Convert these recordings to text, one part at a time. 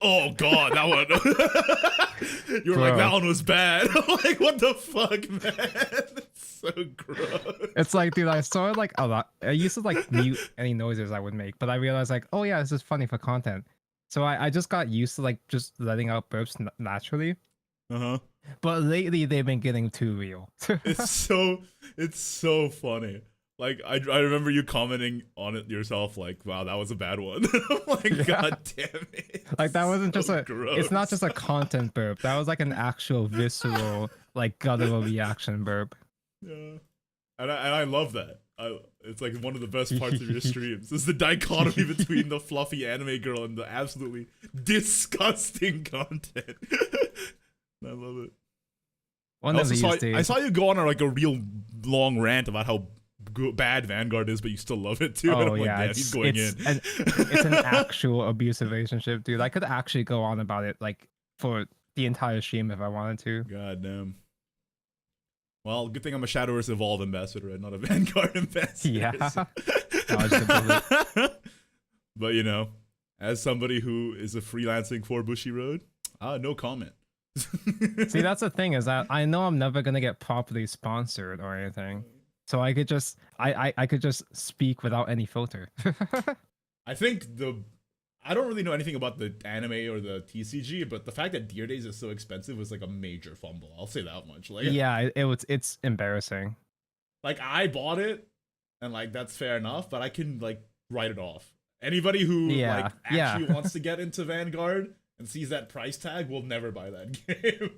Oh god, that one. You were like, Bro. that one was bad. I'm like, what the fuck, man? It's so gross. It's like, dude, I saw it like a lot. I used to like mute any noises I would make, but I realized like, oh yeah, this is funny for content. So I just got used to like just letting out burps naturally. Uh-huh. But lately they've been getting too real. It's so funny. Like I remember you commenting on it yourself, like, wow, that was a bad one. I'm like, Yeah. god damn it. Like that wasn't just a Gross. it's not just a content burp. That was like an actual visceral, like guttural reaction burp. Yeah. And I love that. It's like one of the best parts of your streams. Is the dichotomy between the fluffy anime girl and the absolutely disgusting content. I love it. One I of these days. I saw you go on like a real long rant about how bad Vanguard is, but you still love it too. And Oh I'm like, yeah, damn, it's, he's going it's in. it's an actual abusive relationship, dude. I could actually go on about it like for the entire stream if I wanted to. God damn. Well, good thing I'm a Shadowverse Evolve ambassador and not a Vanguard ambassador. Yeah. So. Dodge the bullet. But you know, as somebody who is a freelancing for Bushiroad, no comment. See, that's the thing is that I know I'm never gonna get properly sponsored or anything, so I could just I could just speak without any filter. I think I don't really know anything about the anime or the TCG, but the fact that Deer Days is so expensive was like a major fumble. I'll say that much. Like, yeah, it's embarrassing. like I bought it, and like that's fair enough, but I can like write it off. Anybody who like actually wants to get into Vanguard and sees that price tag will never buy that game.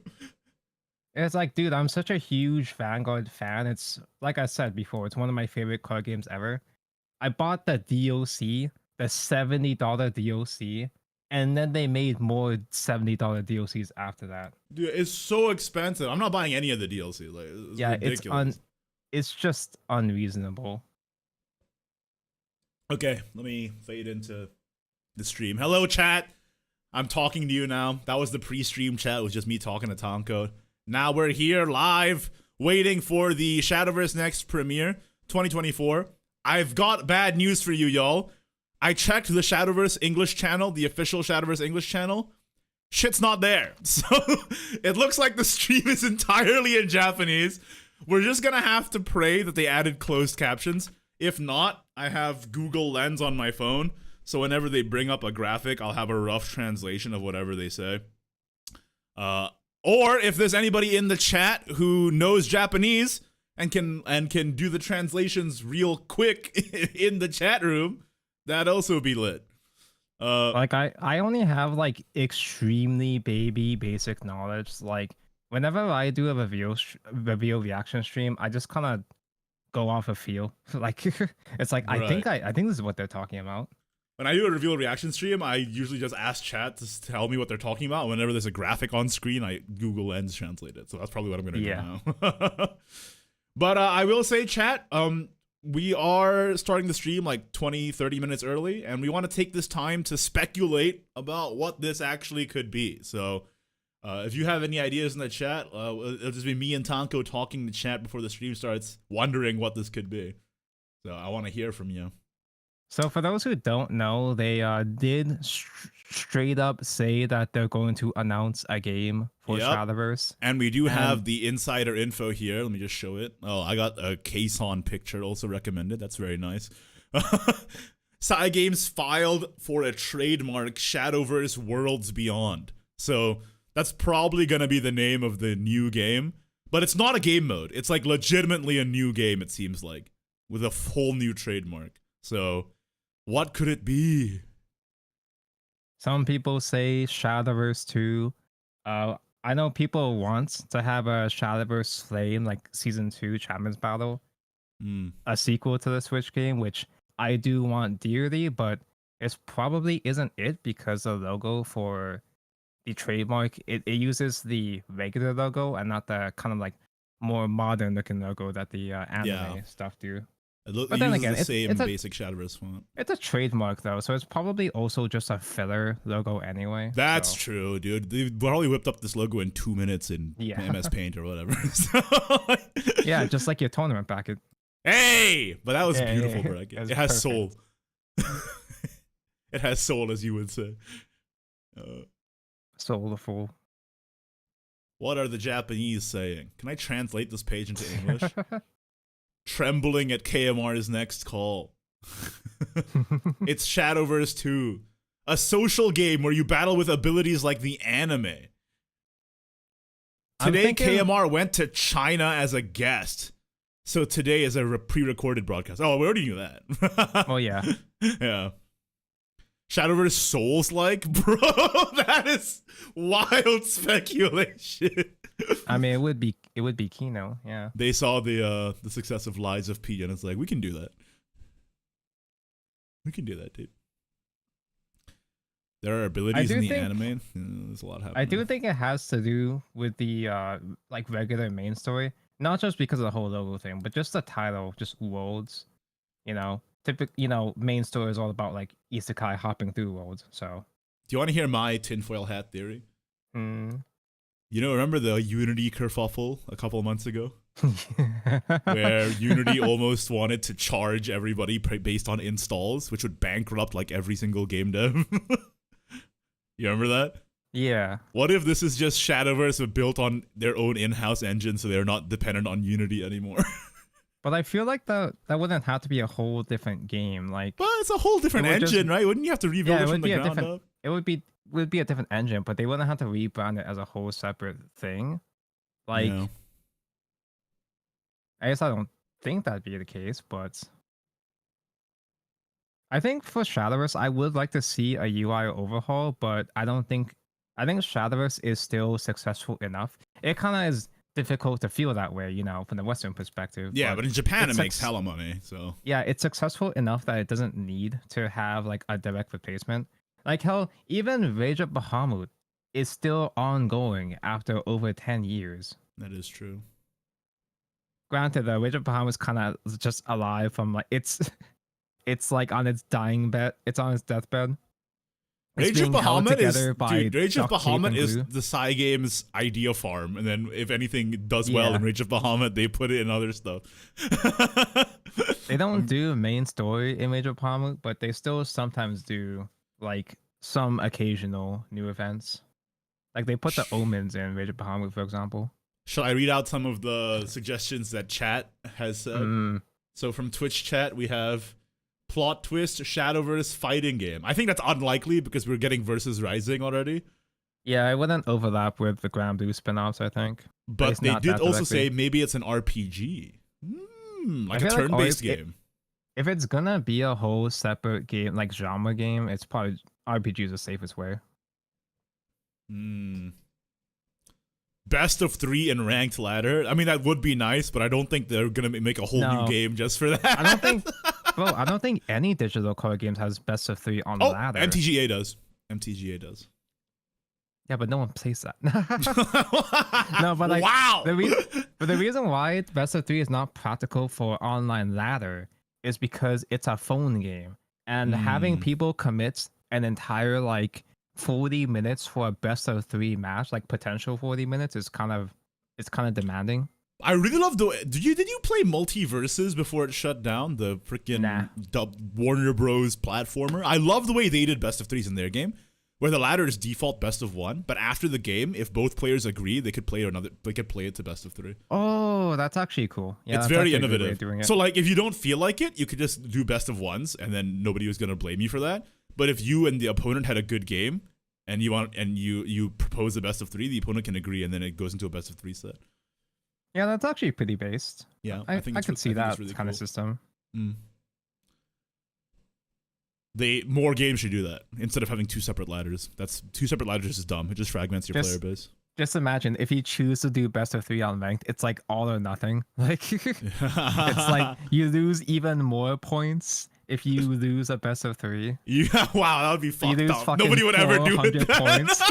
It's like, dude, I'm such a huge Vanguard fan. It's like I said before, it's one of my favorite card games ever. I bought the DLC, the $70 DLC, and then they made more $70 DLCs after that. Dude, it's so expensive. I'm not buying any of the DLC. Like, it's Yeah, ridiculous. it's just unreasonable. Okay, let me fade into the stream. Hello, chat. I'm talking to you now. That was the pre-stream chat. It was just me talking to Tonko. Now we're here live, waiting for the Shadowverse Next premiere 2024. I've got bad news for you, y'all. I checked the Shadowverse English channel, the official Shadowverse English channel. Shit's not there. So it looks like the stream is entirely in Japanese. We're just gonna have to pray that they added closed captions. If not, I have Google Lens on my phone. So whenever they bring up a graphic, I'll have a rough translation of whatever they say. Or if there's anybody in the chat who knows Japanese and can do the translations real quick in the chat room, that'd also be lit. Like I only have like extremely basic knowledge. Like whenever I do a review reaction stream, I just kind of go off a feel. Like it's like Right. I think this is what they're talking about. When I do a reveal reaction stream, I usually just ask chat to tell me what they're talking about. Whenever there's a graphic on screen, I Google Lens translate it. So that's probably what I'm gonna do now. But I will say, chat, we are starting the stream like 20-30 minutes early, and we want to take this time to speculate about what this actually could be. So if you have any ideas in the chat, it'll just be me and Tonko talking to chat before the stream starts, wondering what this could be. So I want to hear from you. So for those who don't know, they did straight up say that they're going to announce a game for Shadowverse. And we do have the insider info here. Let me just show it. Oh, I got a Kason picture also recommended. That's very nice. Cygames filed for a trademark, Shadowverse Worlds Beyond. So that's probably going to be the name of the new game. But it's not a game mode. It's like legitimately a new game, it seems like, with a whole new trademark. So what could it be? Some people say Shadowverse 2. I know people want to have a Shadowverse Flame, like Season 2 Champions Battle, a sequel to the Switch game, which I do want dearly, but it probably isn't it because the logo for the trademark, it uses the regular logo and not the kind of like more modern looking logo that the anime stuff do. But then again, it's the same basic Shadowverse font. It's a trademark though, so it's probably also just a filler logo anyway. That's true, dude. They probably whipped up this logo in 2 minutes in MS Paint or whatever. Yeah, just like your tournament bracket. Hey, but that was beautiful bracket. It has perfect. soul. It has soul, as you would say. Soulful. What are the Japanese saying? Can I translate this page into English? Trembling at KMR's next call. It's Shadowverse 2, a social game where you battle with abilities like the anime. Today, KMR went to China as a guest. So today is a pre-recorded broadcast. Oh, we already knew that. Oh, yeah. Yeah. Shadowverse Souls-like? Bro, that is wild speculation. I mean, it would be Kino, yeah. They saw the success of Lies of P, and it's like, we can do that. We can do that, dude. There are abilities in the anime. There's a lot happening. I do think it has to do with the like regular main story, not just because of the whole logo thing, but just the title, just worlds. You know, main story is all about like isekai hopping through worlds. So, do you want to hear my tinfoil hat theory? You know, remember the Unity kerfuffle a couple of months ago? Where Unity almost wanted to charge everybody based on installs, which would bankrupt like every single game dev. You remember that? Yeah. What if this is just Shadowverse but built on their own in-house engine, so they're not dependent on Unity anymore? But I feel like that wouldn't have to be a whole different game. Like, well, it's a whole different engine, right? Wouldn't you have to rebuild it from the ground up? It would be a different engine, but they wouldn't have to rebrand it as a whole separate thing. Like, yeah. I guess I don't think that'd be the case, but I think for Shadowverse, I would like to see a UI overhaul, but I think Shadowverse is still successful enough. It kind of is difficult to feel that way, you know, from the Western perspective. Yeah, but in Japan, it makes hella money, so. Yeah, it's successful enough that it doesn't need to have like a direct replacement. Like hell, even Rage of Bahamut is still ongoing after over 10 years. That is true. Granted, the Rage of Bahamut is kind of just alive from like it's like on its dying bed. It's on its deathbed. Rage of Bahamut is the Cygames idea farm, and then if anything does well in Rage of Bahamut, they put it in other stuff. They don't do main story in Rage of Bahamut, but they still sometimes do like some occasional new events. Like they put the omens in Rage of Bahamut, for example. Shall I read out some of the suggestions that chat has said? So from Twitch chat, we have plot twist Shadowverse fighting game. I think that's unlikely because we're getting Versus Rising already. Yeah, it wouldn't overlap with the Grand Blue spin-offs, I think. But they did also say maybe it's an RPG. Like a turn-based game. If it's gonna be a whole separate game, like genre game, it's probably RPG is the safest way. Best of 3 in ranked ladder. I mean, that would be nice, but I don't think they're gonna make a whole new game just for that. I don't think any digital card games has best of 3 on ladder. MTGA does. Yeah, but no one plays that. No, but like, wow. But the reason why best of 3 is not practical for online ladder is because it's a phone game, and having people commit an entire like 40 minutes for a best of 3 match, like potential 40 minutes, is kind of demanding. I really love the. Did you play Multiverses before it shut down? The freaking Warner Bros. Platformer. I love the way they did best of 3s in their game, where the ladder is default best of 1, but after the game, if both players agree, they could play it to best of 3. Oh, that's actually cool. Yeah, it's very innovative. So like, if you don't feel like it, you could just do best of 1s, and then nobody was gonna blame you for that. But if you and the opponent had a good game, and you propose the best of 3, the opponent can agree, and then it goes into a best of 3 set. Yeah, that's actually pretty based. Yeah, I could see that really kind of system. More games should do that instead of having 2 separate ladders. 2 separate ladders is dumb. It just fragments your player base. Just imagine if you choose to do best of 3 on ranked, it's like all or nothing. Like it's like you lose even more points if you lose a best of 3. Yeah, wow, that would be fucked up. Nobody would ever do it. Points.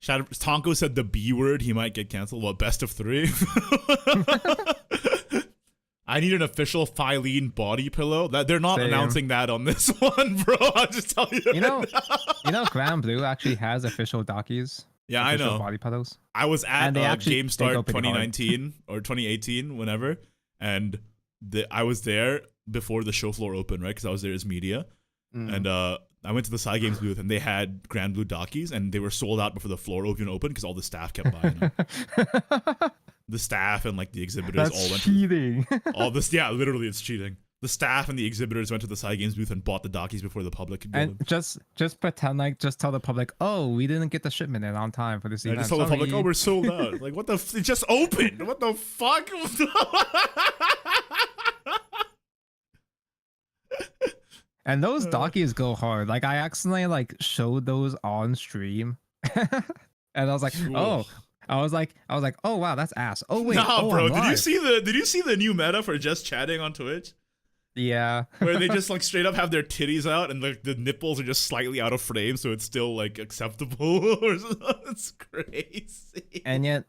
Tonko said the B word, he might get canceled. Well, best of 3. I need an official Phylene body pillow. That they're not announcing that on this one, bro. I'll just tell you. You know, Grand Blue actually has official dockies. Yeah, I know. Body pillows. I was at GameStart 2019 or 2018, whenever, and I was there before the show floor opened, right? Because I was there as media, and I went to the Side Games booth and they had Grand Blue Dockies and they were sold out before the floor even opened because all the staff kept buying them. The staff and like the exhibitors all went. Cheating. All this, yeah, literally, it's cheating. The staff and the exhibitors went to the Side Games booth and bought the Dockies before the public could get And them. just pretend like, just tell the public, oh, we didn't get the shipment in on time for this I event. just told the public, Sorry." oh, we're sold out. Like, what the? It just opened. What the fuck? And those Dockies go hard. Like I accidentally like showed those on stream, and I was like, oh, I was like, oh wow, that's ass. Oh wait, nah, oh, bro. I'm live. Did you see the new meta for just chatting on Twitch? Yeah. Where they just like straight up have their titties out and the nipples are just slightly out of frame, so it's still like acceptable. It's crazy. And yet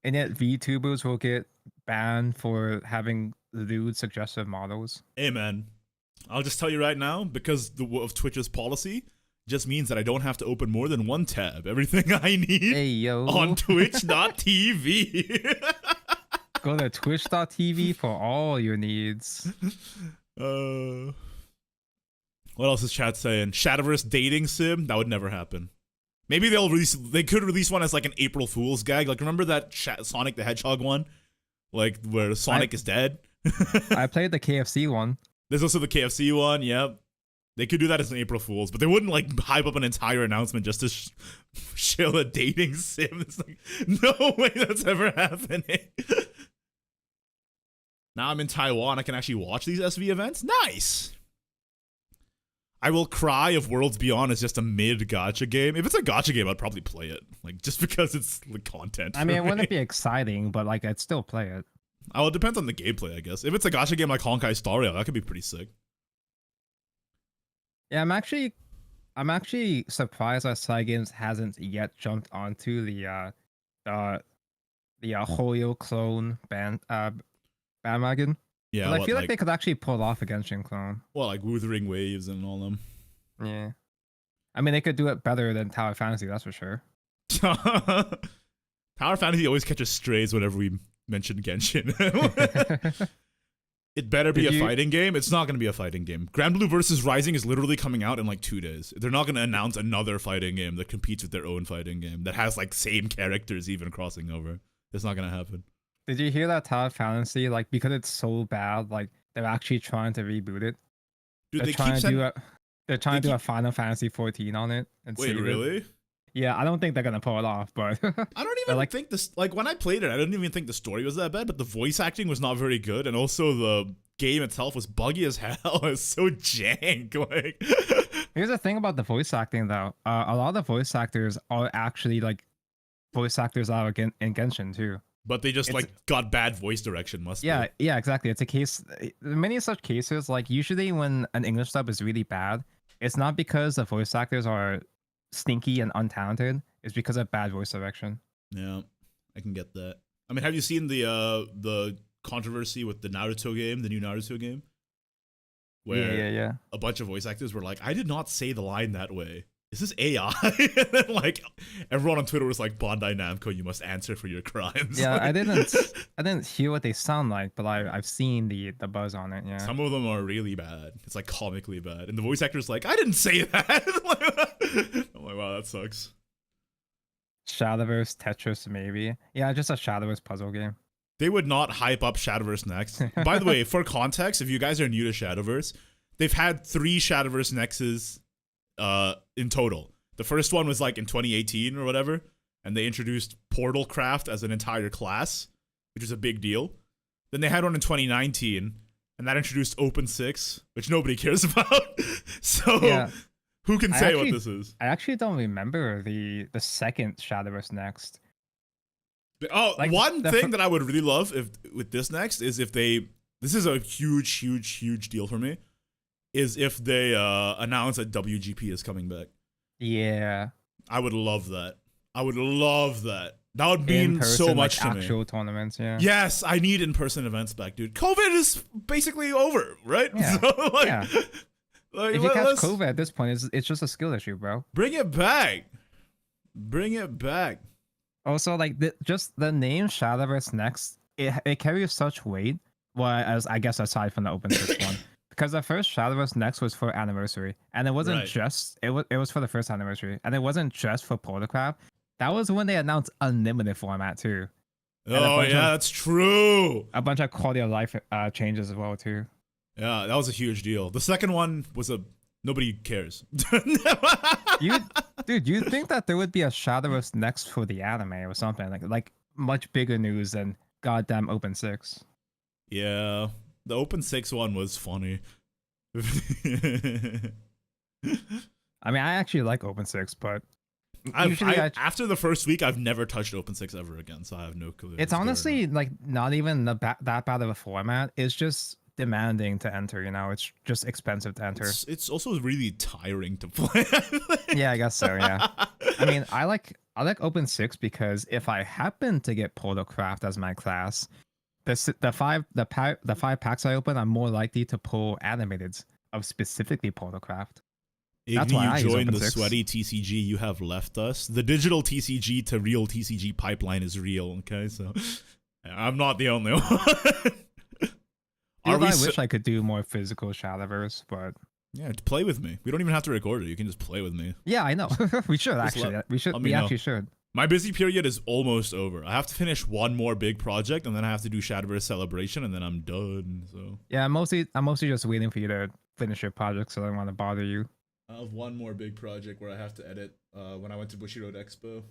VTubers will get banned for having lewd suggestive models. Hey man, I'll just tell you right now, because of Twitch's policy, just means that I don't have to open more than one tab. Everything I need Hey yo. on Twitch.tv. Go to twitch.tv for all your needs. What else is chat saying? Shadowverse dating sim? That would never happen. Maybe they could release one as like an April Fool's gag. Like, remember that Sonic the Hedgehog one? Like, where Sonic is dead? I played the KFC one. There's also the KFC one, yep. They could do that as an April Fool's, but they wouldn't like hype up an entire announcement just to shill a dating sim. It's like, no way that's ever happening. Now I'm in Taiwan, I can actually watch these SV events. Nice! I will cry if Worlds Beyond is just a mid-gacha game. If it's a gacha game, I'd probably play it. Like, just because it's like content. I mean, it wouldn't be exciting, but like I'd still play it. Oh, it depends on the gameplay, I guess. If it's a gacha game like Honkai Star Rail, that could be pretty sick. Yeah, I'm actually surprised that Side Games hasn't yet jumped onto the Hoyo clone bandwagon. Yeah, I feel like they could actually pull off a Genshin clone. Well, like Wuthering Waves and all them. Yeah, I mean they could do it better than Tower Fantasy, that's for sure. Tower Fantasy always catches strays whenever we mention Genshin. It better be a fighting game. It's not going to be a fighting game. Grand Blue vs. Rising is literally coming out in like 2 days. They're not going to announce another fighting game that competes with their own fighting game that has like same characters even crossing over. It's not going to happen. Did you hear that Tower Fantasy, like, because it's so bad, like they're actually trying to reboot it? Dude, They're trying to do a Final Fantasy 14 on it. And wait, really? Yeah, I don't think they're gonna pull it off, but I don't even think this. Like when I played it, I didn't even think the story was that bad, but the voice acting was not very good, and also the game itself was buggy as hell. It's so jank. Like, here's the thing about the voice acting, though. A lot of the voice actors are actually like voice actors out in Genshin too. But they just like got bad voice direction, yeah, exactly. It's a case. Many such cases, like usually when an English dub is really bad, it's not because the voice actors are stinky and untalented. It's because of bad voice direction. Yeah, I can get that. I mean, have you seen the controversy with the Naruto game, the new Naruto game? Where yeah. a bunch of voice actors were like, I did not say the line that way. Is this AI? And then, like, everyone on Twitter was like, Bandai Namco, you must answer for your crimes. Yeah, like, I didn't hear what they sound like, but I've seen the buzz on it. Yeah, some of them are really bad. It's like comically bad, and the voice actor's like, I didn't say that. I'm like, wow, that sucks. Shadowverse Tetris, maybe. Yeah, just a Shadowverse puzzle game. They would not hype up Shadowverse Next. By the way, for context, if you guys are new to Shadowverse, they've had 3 Shadowverse Nexts in total. The first one was like in 2018 or whatever, and they introduced Portal Craft as an entire class, which is a big deal. Then they had one in 2019, and that introduced Open 6, which nobody cares about. So yeah. Who can say what this is? I actually don't remember the second Shadowverse Next. Oh, like one thing that I would really love if with this Next is if they, this is a huge deal for me, is if they announce that WGP is coming back. Yeah. I would love that. I would love that. That would mean so much to me. Actual tournaments, yeah. Yes, I need in-person events back, dude. COVID is basically over, right? Yeah. So, like, yeah. Like, if you catch COVID at this point, it's just a skill issue, bro. Bring it back. Bring it back. Also, like just the name Shadowverse Next, it carries such weight. Well, as I guess aside from the Open 6 one, because the first Shadowverse Next was for anniversary, and it wasn't Right. just it was for the first anniversary, and it wasn't just for Protocraft. That was when they announced unlimited format too. Oh yeah, that's true. A bunch of quality of life changes as well too. Yeah, that was a huge deal. The second one was nobody cares. You think that there would be a Shadowverse Next for the anime or something like much bigger news than goddamn Open 6. Yeah, the Open 6 one was funny. I mean, I actually like Open 6, but after the first week, I've never touched Open 6 ever again, so I have no clue. It's honestly like not even that bad of a format. It's just demanding to enter, you know. It's just expensive to enter. It's also really tiring to play. Yeah, I guess so. Yeah, I mean, I like Open 6 because if I happen to get Protocraft as my class, the five packs I open, I'm more likely to pull animated of specifically Protocraft. That's why you joined the sweaty TCG you have left us. The digital TCG to real TCG pipeline is real. Okay, so I'm not the only one. I wish I could do more physical Shadowverse, but yeah, play with me. We don't even have to record it. You can just play with me. Yeah, I know. We should actually. We actually should. My busy period is almost over. I have to finish one more big project, and then I have to do Shadowverse Celebration, and then I'm done. So yeah, I'm mostly just waiting for you to finish your project, so I don't want to bother you. I have one more big project where I have to edit. When I went to Bushiroad Expo.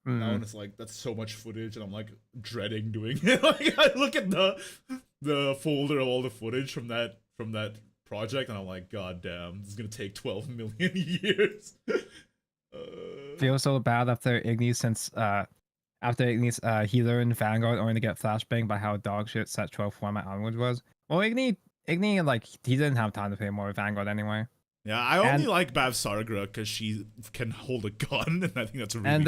That one is like, that's so much footage, and I'm like dreading doing it. Like, I look at the folder of all the footage from that project, and I'm like, god damn, this is gonna take 12 million years. Feel so bad after Ignideus, since he learned Vanguard only to get flashbanged by how dog shit set 12 format onwards was. Well, Igni like, he didn't have time to play more Vanguard anyway. Yeah, I only like Bav Sargra because she can hold a gun, and I think that's really funny.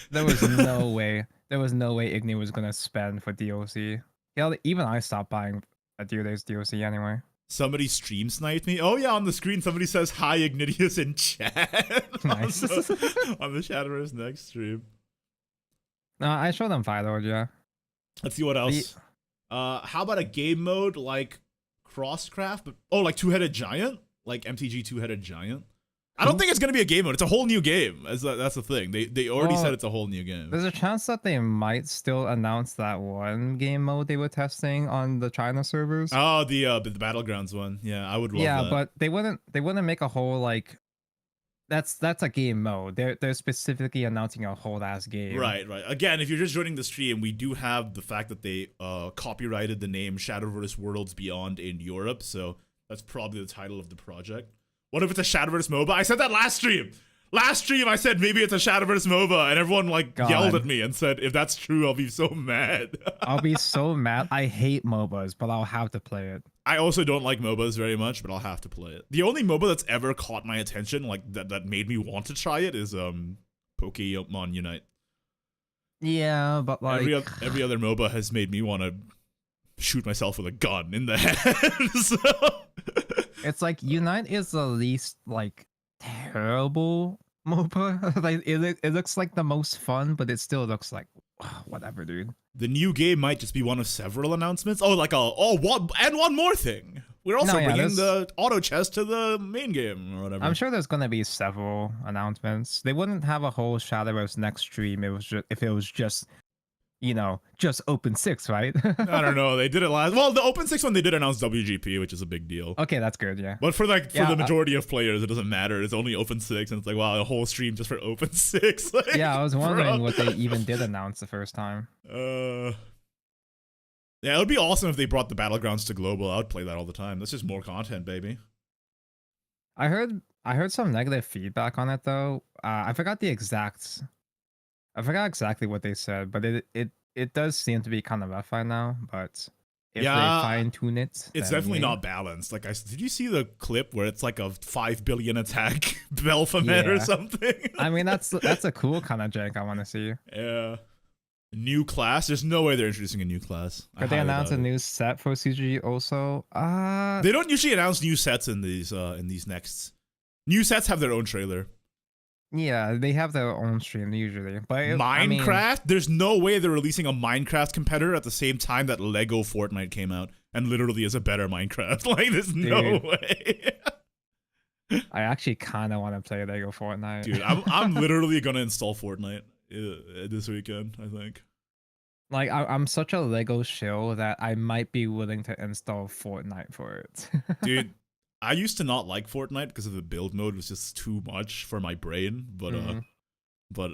There was no way Igni was gonna spend for DLC. Yeah, even I stopped buying a Day's DLC anyway. Somebody stream sniped me. Oh yeah, on the screen somebody says hi Ignideus in chat. Nice. on the Shadowverse Next stream. No, I showed them Firelord, yeah. Let's see what else. How about a game mode like Crosscraft? But like Two-Headed Giant? Like MTG Two-Headed Giant? I don't think it's gonna be a game mode. It's a whole new game. That's the thing. They already said it's a whole new game. There's a chance that they might still announce that one game mode they were testing on the China servers. Oh, the Battlegrounds one. Yeah, I would love that. Yeah, but they wouldn't make a whole like. That's a game mode. They're specifically announcing a whole ass game. Right. Again, if you're just joining the stream, we do have the fact that they copyrighted the name Shadowverse Worlds Beyond in Europe, so that's probably the title of the project. What if it's a Shadowverse MOBA? I said that last stream. Last stream, I said maybe it's a Shadowverse MOBA, and everyone yelled at me and said, if that's true, I'll be so mad. I'll be so mad. I hate MOBAs, but I'll have to play it. I also don't like MOBAs very much, but I'll have to play it. The only MOBA that's ever caught my attention, like that made me want to try it, is Pokemon Unite. Yeah, but like every other MOBA has made me want to shoot myself with a gun in the head. So it's like Unite is the least like terrible MOBA. Like it looks like the most fun, but it still looks like whatever, dude. The new game might just be one of several announcements. One more thing. We're also bringing the auto chest to the main game or whatever. I'm sure there's gonna be several announcements. They wouldn't have a whole Shadowverse Next stream. If it was just Open 6, right? I don't know. They did it last. Well, the Open 6 one, they did announce WGP, which is a big deal. Okay, that's good, yeah. But for the majority of players, it doesn't matter. It's only Open 6, and it's like, wow, a whole stream just for Open 6. Like, yeah, I was wondering what they even did announce the first time. Yeah, it would be awesome if they brought the Battlegrounds to global. I would play that all the time. That's just more content, baby. I heard some negative feedback on it though. I forgot exactly what they said, but it does seem to be kind of rough right now. But if they fine tune it, it's definitely not balanced. Like, did you see the clip where it's like a 5 billion attack Belphomet or something? I mean, that's a cool kind of jank I want to see. Yeah. New class? There's no way they're introducing a new class. Could they announce a new set for CG also? They don't usually announce new sets in these nexts. New sets have their own trailer. Yeah, they have their own stream usually, but Minecraft? There's no way they're releasing a Minecraft competitor at the same time that Lego Fortnite came out and literally is a better Minecraft. Like, there's no way. I actually kind of want to play Lego Fortnite. Dude, I'm literally gonna install Fortnite this weekend, I think. Like, I'm such a Lego shill that I might be willing to install Fortnite for it. Dude, I used to not like Fortnite because of the build mode was just too much for my brain, but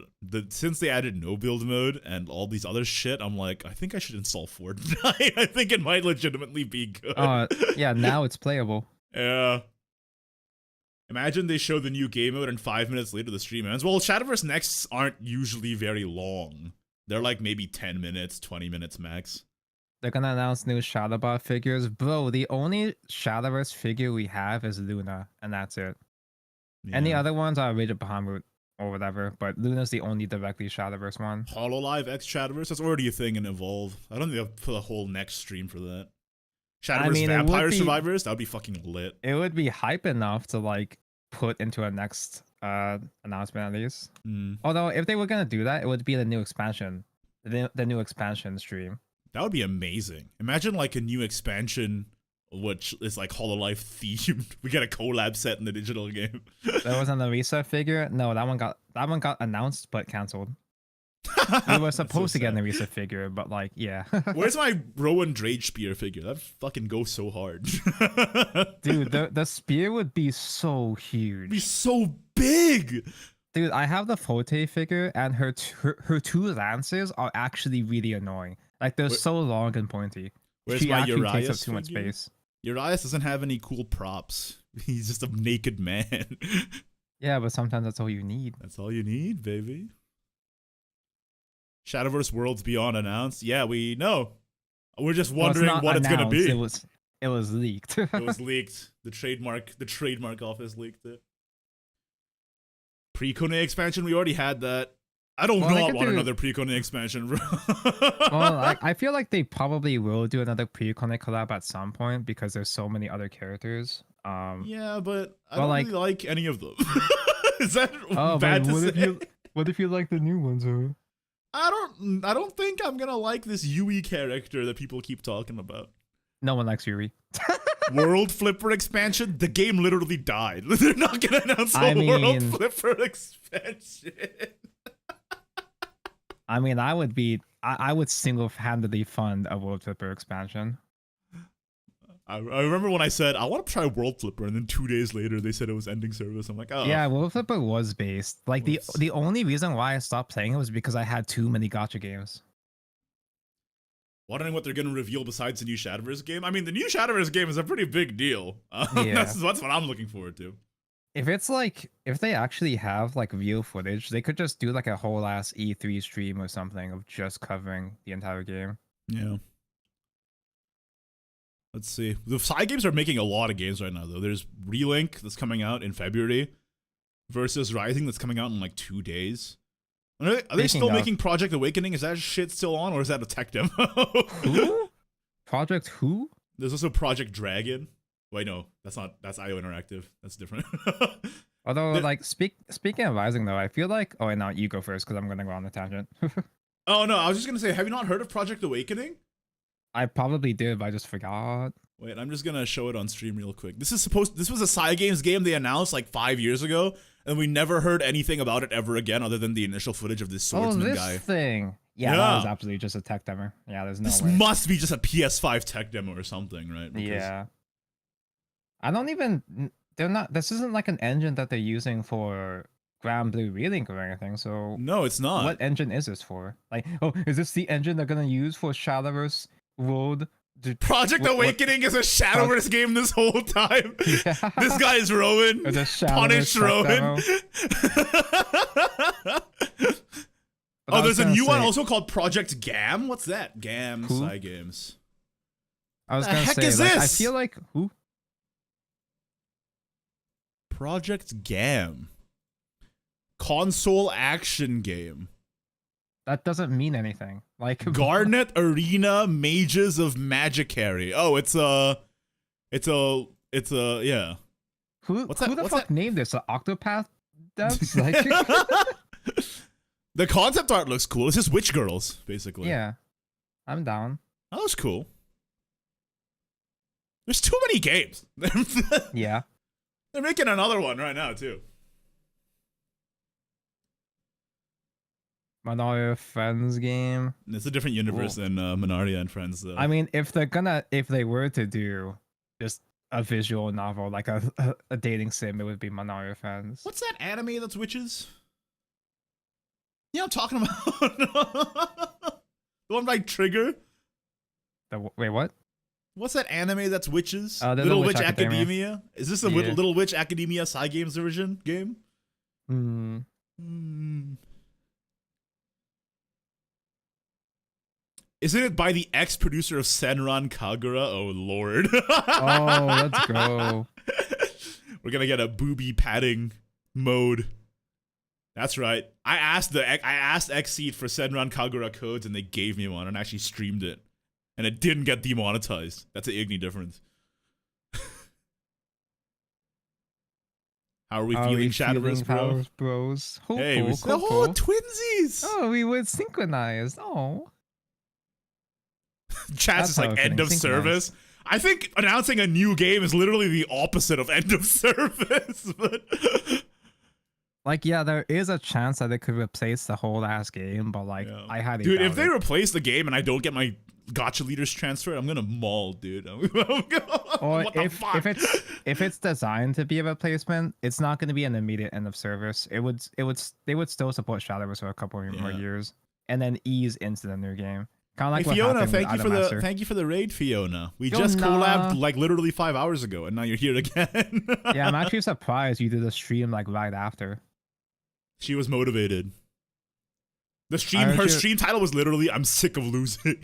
since they added no build mode and all these other shit, I'm like, I think I should install Fortnite. I think it might legitimately be good. Yeah, now it's playable. Yeah. Imagine they show the new game mode and 5 minutes later the stream ends. Well, Shadowverse Next aren't usually very long. They're like maybe 10 minutes, 20 minutes max. They're gonna announce new Shadowbot figures. Bro, the only Shadowverse figure we have is Luna, and that's it. Yeah. Any other ones are Rage of Bahamut or whatever, but Luna's the only directly Shadowverse one. HoloLive X Shadowverse? That's already a thing in Evolve. I don't think they'll put a whole next stream for that. Shadowverse Vampire Survivors? That would be fucking lit. It would be hype enough to like put into a next announcement at least. Although if they were gonna do that, it would be the new expansion. The new expansion stream. That would be amazing. Imagine like a new expansion which is like HoloLive themed. We get a collab set in the digital game. There was an Arisa figure. No, that one got announced but cancelled. We were supposed to get an Arisa figure, but like, yeah. Where's my Rowan Drage spear figure? That fucking goes so hard. Dude, the spear would be so huge. It'd be so big. Dude, I have the Forte figure, and her two lances are actually really annoying. Like, they're so long and pointy. Where's she my actually Urias takes up too much figure? space. Urias doesn't have any cool props. He's just a naked man. Yeah, but sometimes that's all you need. That's all you need, baby. Shadowverse Worlds Beyond announced. Yeah, we know. We're just wondering what it's gonna be. It was leaked. It was leaked. The trademark office leaked it. Pre-Kone expansion, we already had that. I don't know. I want another Pre-Kone expansion, bro. Well, I feel like they probably will do another Pre-Kone collab at some point because there's so many other characters. Yeah, but I don't really like any of them. Is that bad to say? What if you like the new ones, or? I don't think I'm gonna like this Yui character that people keep talking about. No one likes Yuri. World Flipper expansion? The game literally died. They're not gonna announce a World Flipper expansion. I mean, I would single-handedly fund a World Flipper expansion. I remember when I said, I want to try World Flipper, and then 2 days later, they said it was ending service. I'm like, oh. Yeah, World Flipper was based. Like, the only reason why I stopped playing it was because I had too many gacha games. Wondering what they're going to reveal besides the new Shadowverse game? I mean, the new Shadowverse game is a pretty big deal. Yeah. That's what I'm looking forward to. If they actually have like real footage, they could just do like a whole ass E3 stream or something of just covering the entire game. Yeah. Let's see. The side games are making a lot of games right now, though. There's Relink that's coming out in February versus Rising that's coming out in like 2 days. Are they still making Project Awakening? Is that shit still on, or is that a tech demo? Who? Project who? There's also Project Dragon. Wait, no, that's not. That's IO Interactive. That's different. Although, like, speaking of Rising, though, I feel like... Oh, wait, no, you go first, because I'm going to go on the tangent. Oh, no, I was just going to say, have you not heard of Project Awakening? I probably did, but I just forgot. Wait, I'm just going to show it on stream real quick. This was a Cygames game they announced like 5 years ago, and we never heard anything about it ever again other than the initial footage of this swordsman guy. This thing. Yeah, that was absolutely just a tech demo. Yeah, there's no way. This must be just a PS5 tech demo or something, right? Because yeah. I don't even... This isn't like an engine that they're using for Grand Blue Relink or anything, so... No, it's not. What engine is this for? Like, oh, is this the engine they're gonna use for Shadowverse World? Project Awakening is a Shadowverse game this whole time. Yeah. This guy is Rowan. Punish Rowan. Oh, there's a new one also called Project Gam. What's that? Gam Cygames. I was gonna say, like, I feel like who? Project Gam. Console action game. That doesn't mean anything. Like Garnet Arena Mages of Magicary. Oh, it's a yeah. Who the fuck named this? An Octopath That's like The concept art looks cool. It's just witch girls, basically. yeah, I'm down. That was cool. There's too many games. Yeah. They're making another one right now, too. Manaria Friends game. It's a different universe than Manaria and Friends, though. I mean, if they were to do just a visual novel, like a dating sim, it would be Manaria Friends. What's that anime that's witches? Yeah, I'm talking about the one by Trigger. Wait, what? What's that anime that's witches? Little Witch Witch Academia. Is this a Little Witch Academia Cygames version game? Isn't it by the ex-producer of Senran Kagura? Oh lord. Oh, let's go. We're gonna get a booby padding mode. That's right. I asked Xseed for Senran Kagura codes and they gave me one and actually streamed it. And it didn't get demonetized. That's an Igni difference. How are we feeling, Shadowverse, bros? Hey, cool, twinsies! Oh, we were synchronized. Oh. Chat's is like end of service. I think announcing a new game is literally the opposite of end of service. But like, yeah, there is a chance that it could replace the whole last game, but like, yeah. I highly doubt if they it. replace the game and I don't get my gacha leaders transferred, I'm gonna maul, dude. Or if it's designed to be a replacement, it's not going to be an immediate end of service. They would still support Shadowverse for a couple more years and then ease into the new game. Kind of like Fiona, thank you for the raid, Fiona. We just collabed like literally 5 hours ago, and now you're here again. Yeah, I'm actually surprised you did a stream like right after. She was motivated. Her stream title was literally "I'm sick of losing."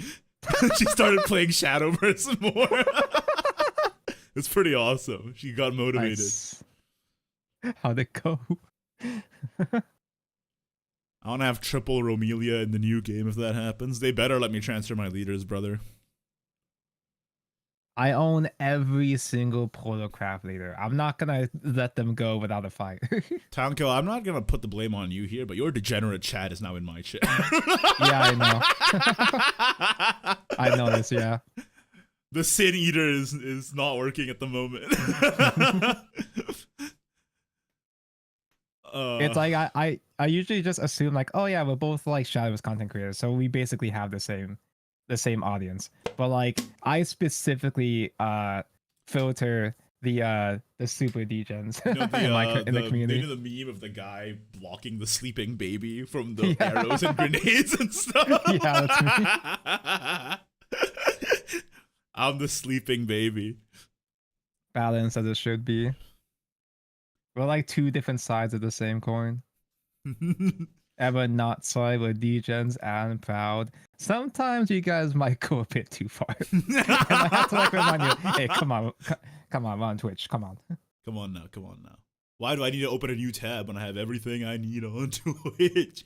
She started playing Shadowverse more. It's pretty awesome. She got motivated. Nice. How'd it go? I want to have triple Romelia in the new game if that happens. They better let me transfer my leaders, brother. I own every single Protocraft leader. I'm not going to let them go without a fight. Tanko, I'm not going to put the blame on you here, but your degenerate chat is now in my chat. Yeah, I know. I know this, yeah. The Sin Eater is not working at the moment. It's like I usually just assume like, oh yeah, we're both like Shadowverse content creators, so we basically have the same audience. But like I specifically filter the super degens in the community. You know the meme of the guy blocking the sleeping baby from the arrows and grenades and stuff? Yeah, that's me. I'm the sleeping baby. Balance as it should be. We're like two different sides of the same coin. Ever not side with degens and proud. Sometimes you guys might go a bit too far. And I have to like remind you, hey, come on, we're on Twitch, come on. Come on now. Why do I need to open a new tab when I have everything I need on Twitch?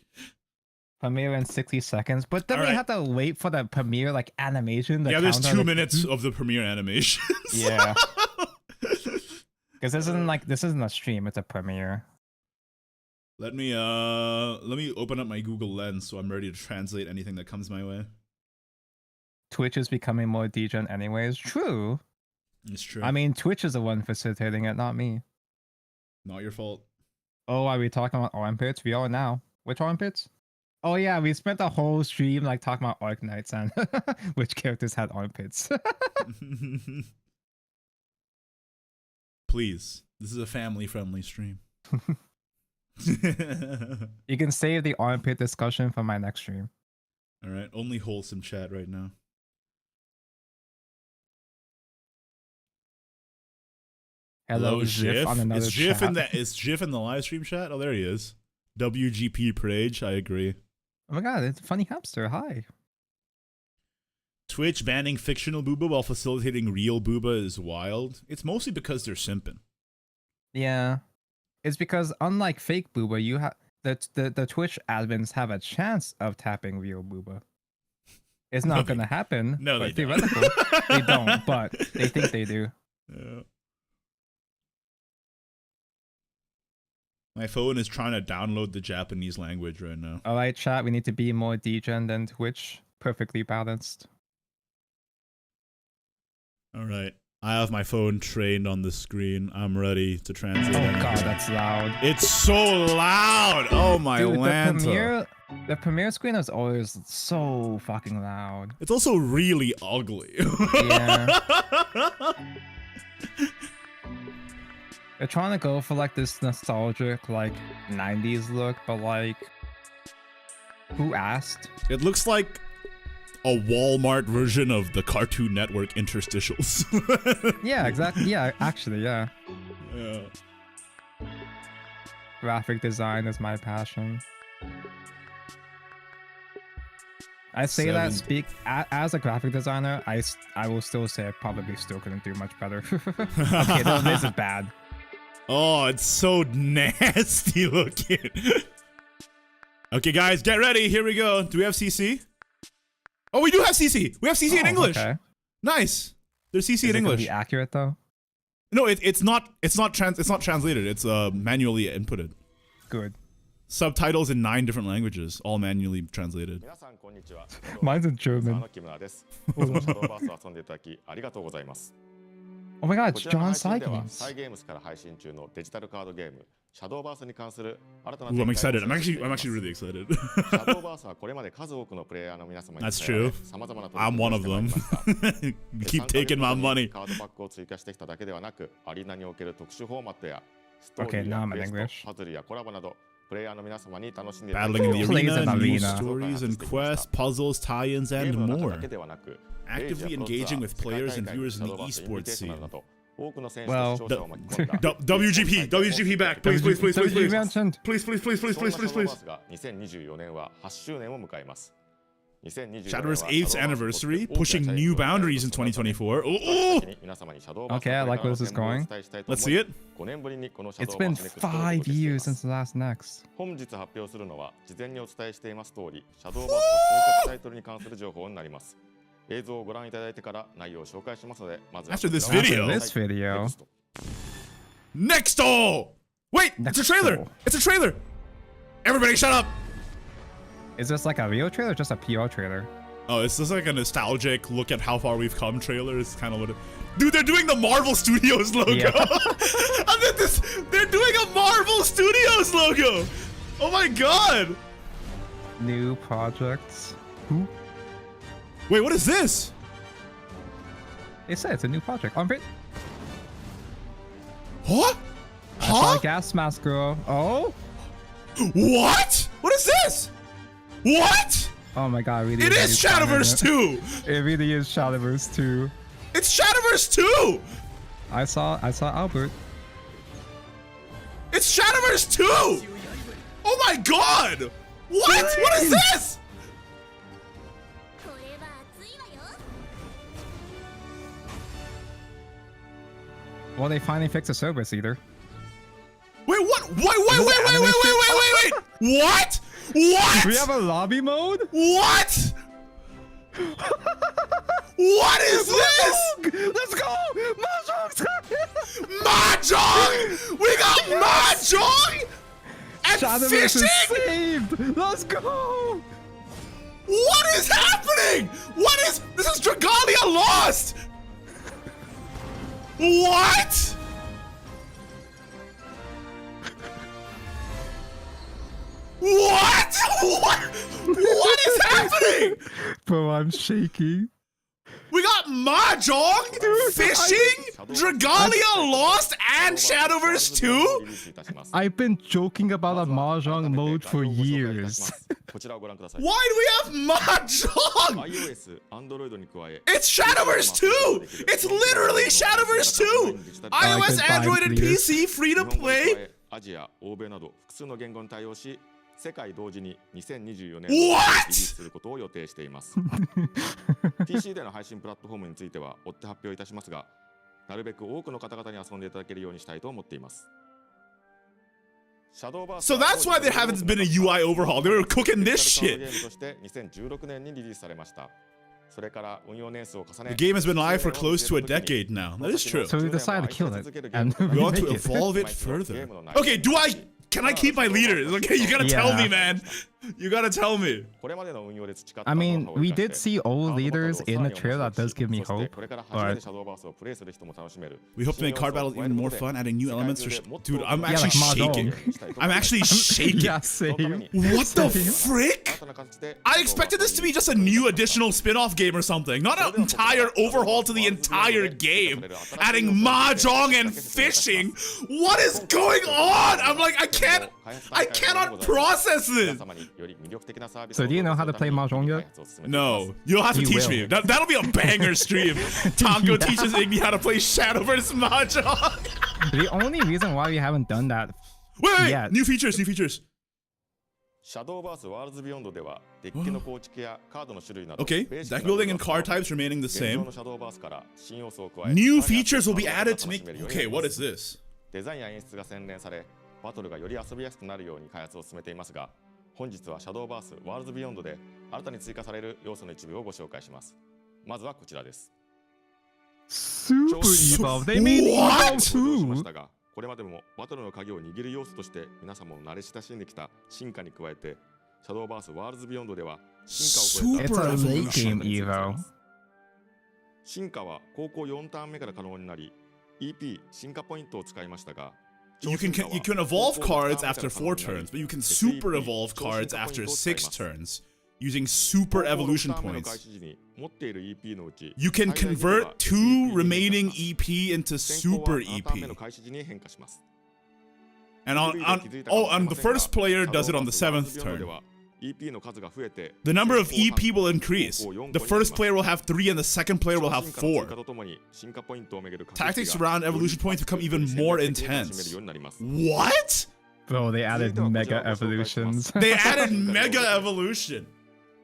Premiere in 60 seconds, but then we have to wait for the premiere like animation. There's 2 minutes of the premiere animation. Yeah. Because this isn't a stream, it's a premiere. Let me open up my Google Lens so I'm ready to translate anything that comes my way. Twitch is becoming more degen anyways. True. It's true. I mean, Twitch is the one facilitating it, not me. Not your fault. Oh, are we talking about armpits? We are now. Which armpits? Oh yeah, we spent the whole stream like talking about Arc Knights and which characters had armpits. Please, this is a family-friendly stream. You can save the armpit discussion for my next stream. All right, only wholesome chat right now. Hello, Jiff on another is Jiff chat. Is Jiff in the live stream chat? Oh, there he is. WGP Prage, I agree. Oh my god, it's a funny hamster. Hi. Twitch banning fictional booba while facilitating real booba is wild. It's mostly because they're simping. Yeah. It's because unlike fake booba, you have the Twitch admins have a chance of tapping real booba. It's not gonna happen. No, they don't. Theoretically, they don't, but they think they do. Yeah. My phone is trying to download the Japanese language right now. Alright, chat, we need to be more degen than Twitch. Perfectly balanced. Alright. I have my phone trained on the screen. I'm ready to translate. Oh god, that's loud. It's so loud! Oh my Lanta. The premiere screen is always so fucking loud. It's also really ugly. Yeah. They're trying to go for like this nostalgic like 90s look, but like who asked? It looks like a Walmart version of the Cartoon Network interstitials. Yeah, exactly. Yeah, actually, yeah. Yeah. Graphic design is my passion. I say that as a graphic designer, I will still say I probably still couldn't do much better. Okay, no, this is bad. Oh, it's so nasty looking. Okay, guys, get ready. Here we go. Do we have CC? Oh, we do have CC. We have CC in English. Okay. Nice. There's CC in English. Is it gonna be accurate though? No, it's not translated. It's manually inputted. Good. Subtitles in 9 different languages, all manually translated. Mine's in German. Oh my god, it's John Sykes. Ooh, I'm excited. I'm actually really excited. That's true. I'm one of them. Keep taking my money. Okay, now I'm in English. Battling in the arena, news stories and quests, puzzles, tie-ins, and more. Actively engaging with players and viewers in the esports scene. Well, WGP back, please. Please. Shadowverse 8th anniversary, pushing new boundaries in 2024. Ooh. Okay, I like where this is going. Let's see it. It's been 5 years since the last Next. After this video. Nexto! Wait, it's a trailer! It's a trailer! Everybody shut up! Is this like a real trailer or just a PR trailer? Oh, it's just like a nostalgic look at how far we've come trailer. It's kind of what it... Dude, they're doing the Marvel Studios logo! Yeah. And then they're doing a Marvel Studios logo! Oh my god! New projects. Who? Wait, what is this? They said it's a new project. On Brit. What? I saw a gas mask girl. Oh? What? What is this? What? Oh my god, really? It is Shadowverse 2! It really is Shadowverse 2. It's Shadowverse 2! I saw Albert. It's Shadowverse 2! Oh my god! What? What is this? Well, they finally fixed the service either. Wait, what? Wait! What? What? We have a lobby mode? What? What is this? Let's go! Mahjong! We got Mahjong! And Shadowverse fishing? is saved! Let's go! What is happening? What is... This is Dragalia Lost! What? What? What is happening? Bro, I'm shaking. We got Mahjong, fishing, Dragalia Lost, and Shadowverse 2? I've been joking about a Mahjong mode for years. Why do we have Mahjong? It's Shadowverse 2! It's literally Shadowverse 2! iOS, Android, and PC, free to play. What? PC での配信プラットフォームについては追って発表いたしますが、なるべく多くの方々に遊んでいただけるようにしたいと思っています。So that's why there haven't been a UI overhaul. They were cooking this shit. The game has been live for close to a decade now. That is true. So we decided to kill it and we want to evolve it further. Okay, do I can I keep my leaders? Okay, you gotta tell me, Yeah. man. You gotta tell me. I mean, we did see old leaders in the trailer. That does give me hope. But We hope to make card battles even more fun, adding new elements. Dude, I'm Yeah, actually like shaking. Mahjong. I'm actually shaking. yeah, same. What the frick? I expected this to be just a new additional spin-off game or something, not an entire overhaul to the entire game. Adding mahjong and fishing. What is going on? I'm like, I cannot process this. So do you know how to play Mahjong yet? No, you'll have to You teach will. me. That'll be a banger stream. Tonko teaches Igni how to play Shadowverse mahjong. The only reason why we haven't done that Wait, yet. new features, new features. シャドーバースワールズビヨンドではデッキの構築やカードの種類など Okay, ベーシッ deck クな building and card types remaining the 現状 same. のシャドーバースから新要素を加え New さらに features will be 新し added い to make. 楽しめるように Okay, なりま what す is this? デザインや演出が洗練されバトルがより遊びやすくなるように開発を進めていますが本日はシャドーバースワールズビヨンドで新たに追加される要素の一部をご紹介しますまずはこちらです Super Evolve. They made What? Evolve 登場しまし too. たがこれまでもバトルの鍵を握る要素として皆様も慣れ親しんできた進化に加えてシャドーバースワールズビヨンドでは進化を It's 超え a た late game Evo. 進化は高校4ターン目から可能になり EP 進化ポイントを使いましたが You can evolve cards after 4 turns, but you can super evolve cards after 6 turns using super evolution points. You can convert 2 remaining EP into super EP. And on the first player does it on the 7th turn. The number of EP will increase. The first player will have 3 and the second player will have 4. Tactics around evolution points become even more intense. What? Bro, they added Mega Evolutions. They added Mega Evolution.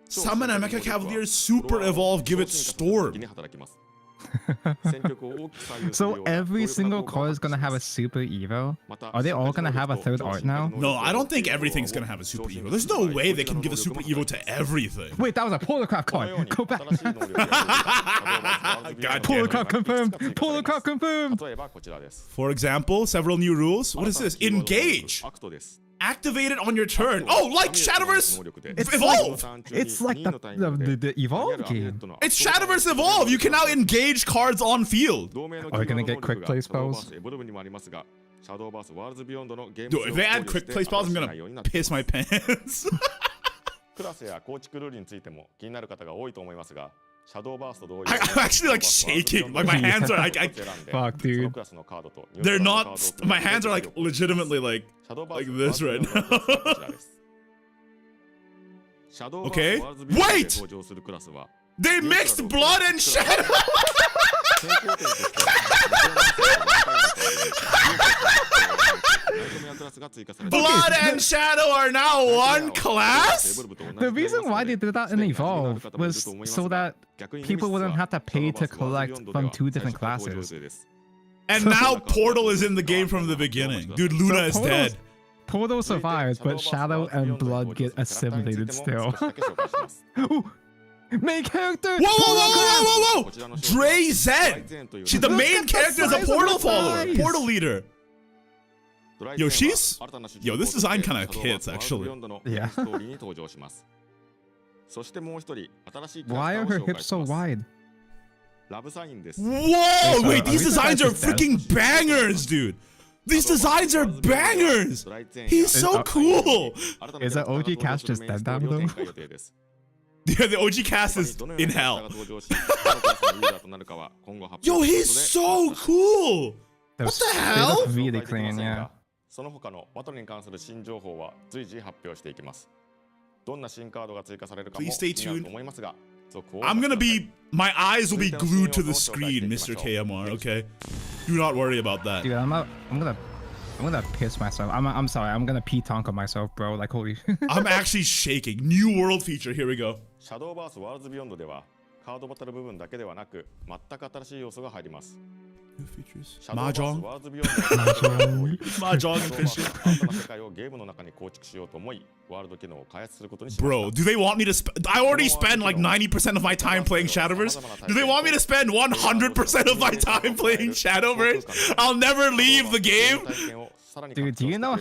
Summon a Mecha Cavalier Super Evolve, give it Storm. So every single card is gonna have a Super Evo? Are they all gonna have a third art now? No, I don't think everything's gonna have a Super Evo. There's no way they can give a Super Evo to everything. Wait, that was a Polar Craft card. Go back. God Polar damn it. Craft confirmed. Polar Craft confirmed. For example, several new rules. What is this? Engage. Activate it on your turn. Oh, like Shadowverse Evolve. It's like the Evolve game. It's Shadowverse Evolve. You can now engage cards on field. Are we gonna get quick play spells? Dude, if they add quick play spells, I'm gonna piss my pants. クラスや構築ルールについても気になる方が多いと思いますが、シャドーバースと同様 I'm actually like shaking. Like my hands are like Fuck, dude. they're not. My hands are like legitimately like this right now. Okay. Wait! They mixed blood and shadow. Blood and shadow are now one class? The reason why they did that in Evolve was so that people wouldn't have to pay to collect from 2 different classes. And now Portal is in the game from the beginning. Dude, Luna is dead. Portal survives, but Shadow and Blood get assimilated still. Ooh, main character! Whoa, whoa, whoa, whoa, whoa, whoa! Dre Zen! She's the main character is a Portal follower, Portal leader. Yo, she's... Yo, this design kind of hits, actually. Yeah. Why are her hips so wide? Whoa! Wait, these designs are freaking bangers, dude! These designs are bangers! He's so cool! Is the OG cast just dead down though? Yeah, the OG cast is in hell. Yo, he's so cool! What the hell? Really clean, yeah. その他のバトルに関する新情報は随時発表していきます。どんな新カードが追加されるかも Please stay 気になる tuned. と思いますが、続報を I'm gonna be... My eyes will be glued to the screen, Mr. KMR, okay? Do not worry about that. Dude, I'm gonna piss myself. I'm sorry. I'm gonna pee tonka myself, bro. Like holy. I'm actually shaking. New world feature, here we go. シャドーバースワールズビヨンドではカードバトル部分だけではなく全く新しい要素が入ります。 New features. シャドーバース Mahjong. ワールズビヨンドで Mahjong and fishing. 新たな世界をゲームの中に構築しようと思いワールド機能を開発することにしました。 Bro, do they want me to I already spend like 90% of my time playing Shadowverse. Do they want me to spend 100% of my time playing Shadowverse? I'll never leave the game. Dude, do you know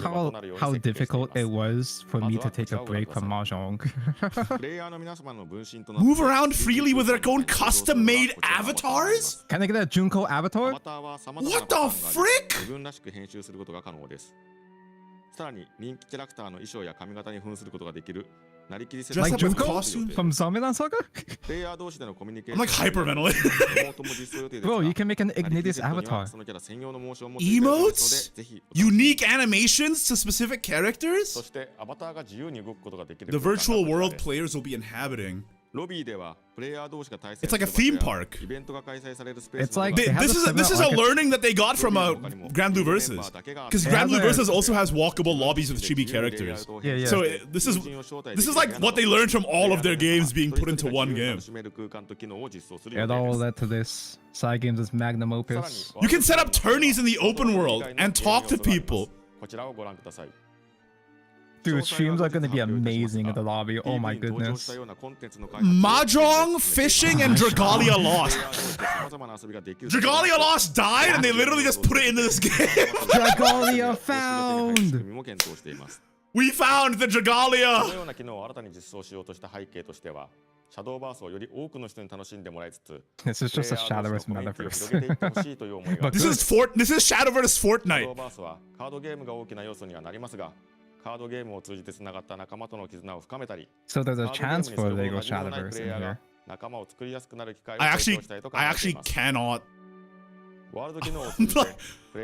how difficult it was for me to take a break from Mahjong? Move around freely with their own custom-made avatars? Can I get a Junko avatar? What the frick? さらに人気キャラクターの衣装や髪型に扮することができるなりきり設 Dress Like up with Junko costume? from Zombieland Saga? プレイヤー同士でのコミュニケー I'm ショ like ン hyperventilating. Bro, you can make an Ignideus avatar. そのキャラ専用のモーションを持っていただきますのでぜひ Unique animations to specific そ characters? してアバターが自由に動くことができる The 空間が virtual こちら world です players will be inhabiting. ロビーではプレイヤー同士が対戦 It's like a する theme 場所や park. イベントが開催されるスペース It's like They- they have this a is a similar learning that they got from Grand Blue Versus. Because Grand Blue Versus also has walkable lobbies with chibi characters. Yeah, yeah. So this is like what they learned from all of their games being put into one game. It all led to this. Side games is magnum opus. You can set up tourneys in the open world and talk to people. こちらをご覧ください Dude, streams are gonna be amazing in the lobby. Oh my goodness. Mahjong, fishing, and Dragalia Lost. Dragalia Lost died and they literally just put it into this game. Dragalia found! We found the この Dragalia! ような機能を新たに実装しようとした背景としては、シャドーバースをより多くの人に楽しんでもらいつつ、 This is just a プレイヤー同 Shadowverse 士のコミュニティを metaverse. 広げていってほしいという思いが This is Shadowverse シャド Fortnite. ーバースはカードゲームが大きな要素にはなりますが、カードゲームを通じてつながった仲間との絆を深めたり、 So there's a カードゲーム chance に for それ Lego ほど馴染みのない Shadowverse プレイ in ヤー here. が仲間を作りやすくなる機会を I 提供 actually したいと考 I えてい actually ます。 cannot. ワールド機能を通じて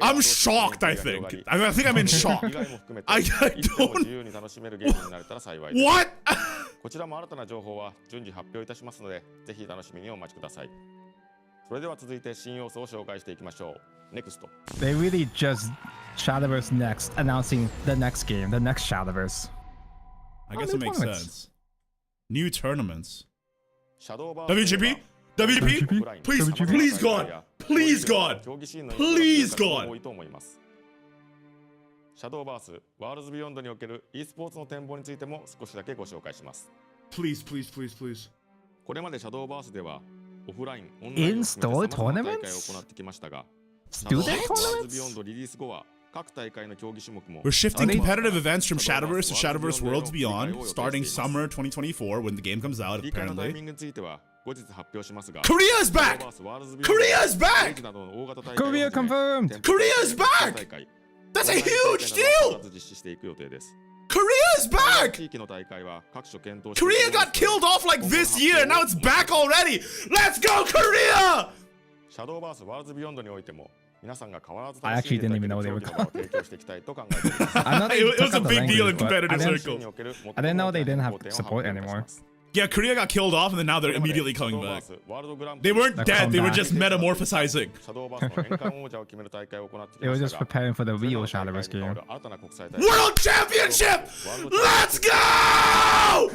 I'm shocked, I think. I think I'm in shock. 以外も含めて I いつでも don't. 自由に楽しめるゲームになれたら幸いです。 What? こちらも新たな情報は順次発表いたしますので、ぜひ楽しみにお待ちください。それでは続いて新要素を紹介していきましょう。NEXT。 They really just Shadowverse Next announcing the next game, the next Shadowverse. I guess Oh, it makes new tournaments. sense. New tournaments. シャドーバース WGP? WGP? Please, please God. Please God. 競技シーンの Please が God. 多いと思います。シャドーバースワールズビヨンドにおける e スポーツの展望についても少しだけご紹介します。 Please, please, please, please. これまでシャドーバースではオフライン、オンラインを含めて様々な大会を行ってきましたが、 Student ワールズビヨ tournaments? ンドリリース後は各大会の競技種目も We're shifting Are they- competitive events from Shadowverse to Shadowverse Worlds Beyond, starting summer 2024 when the game comes out, 大会のタイミ apparently. ングについては後日発表しますが、 Korea's シャ back! ドーバースワールズビヨンド Korea's back! などの大型大会を Korea はじめ confirmed! Korea's back! That's a huge deal! 実施していく予定です。 Korea's back! 地域の大会は各所検討して Korea got killed off like this year, now it's back already! Let's go, Korea! シャドーバースワールズビヨンドにおいても皆さんが変わらず I 楽しん actually で didn't いた even だ know け they る were 競技の場を提供していきたいと考えています。 I know they It was took a out the big deal in language, but I competitive didn't- circle. I didn't know they didn't have support anymore. Yeah, Korea got killed off and then now they're immediately coming back. They weren't They're dead, they were back. just metamorphosizing. シャドーバースの年間王者を決める大会を行ってき They ま were した just が、 preparing for the それら real の大会に Shadowverse 代わ game. る新たな国際大会 World Championship! Let's go!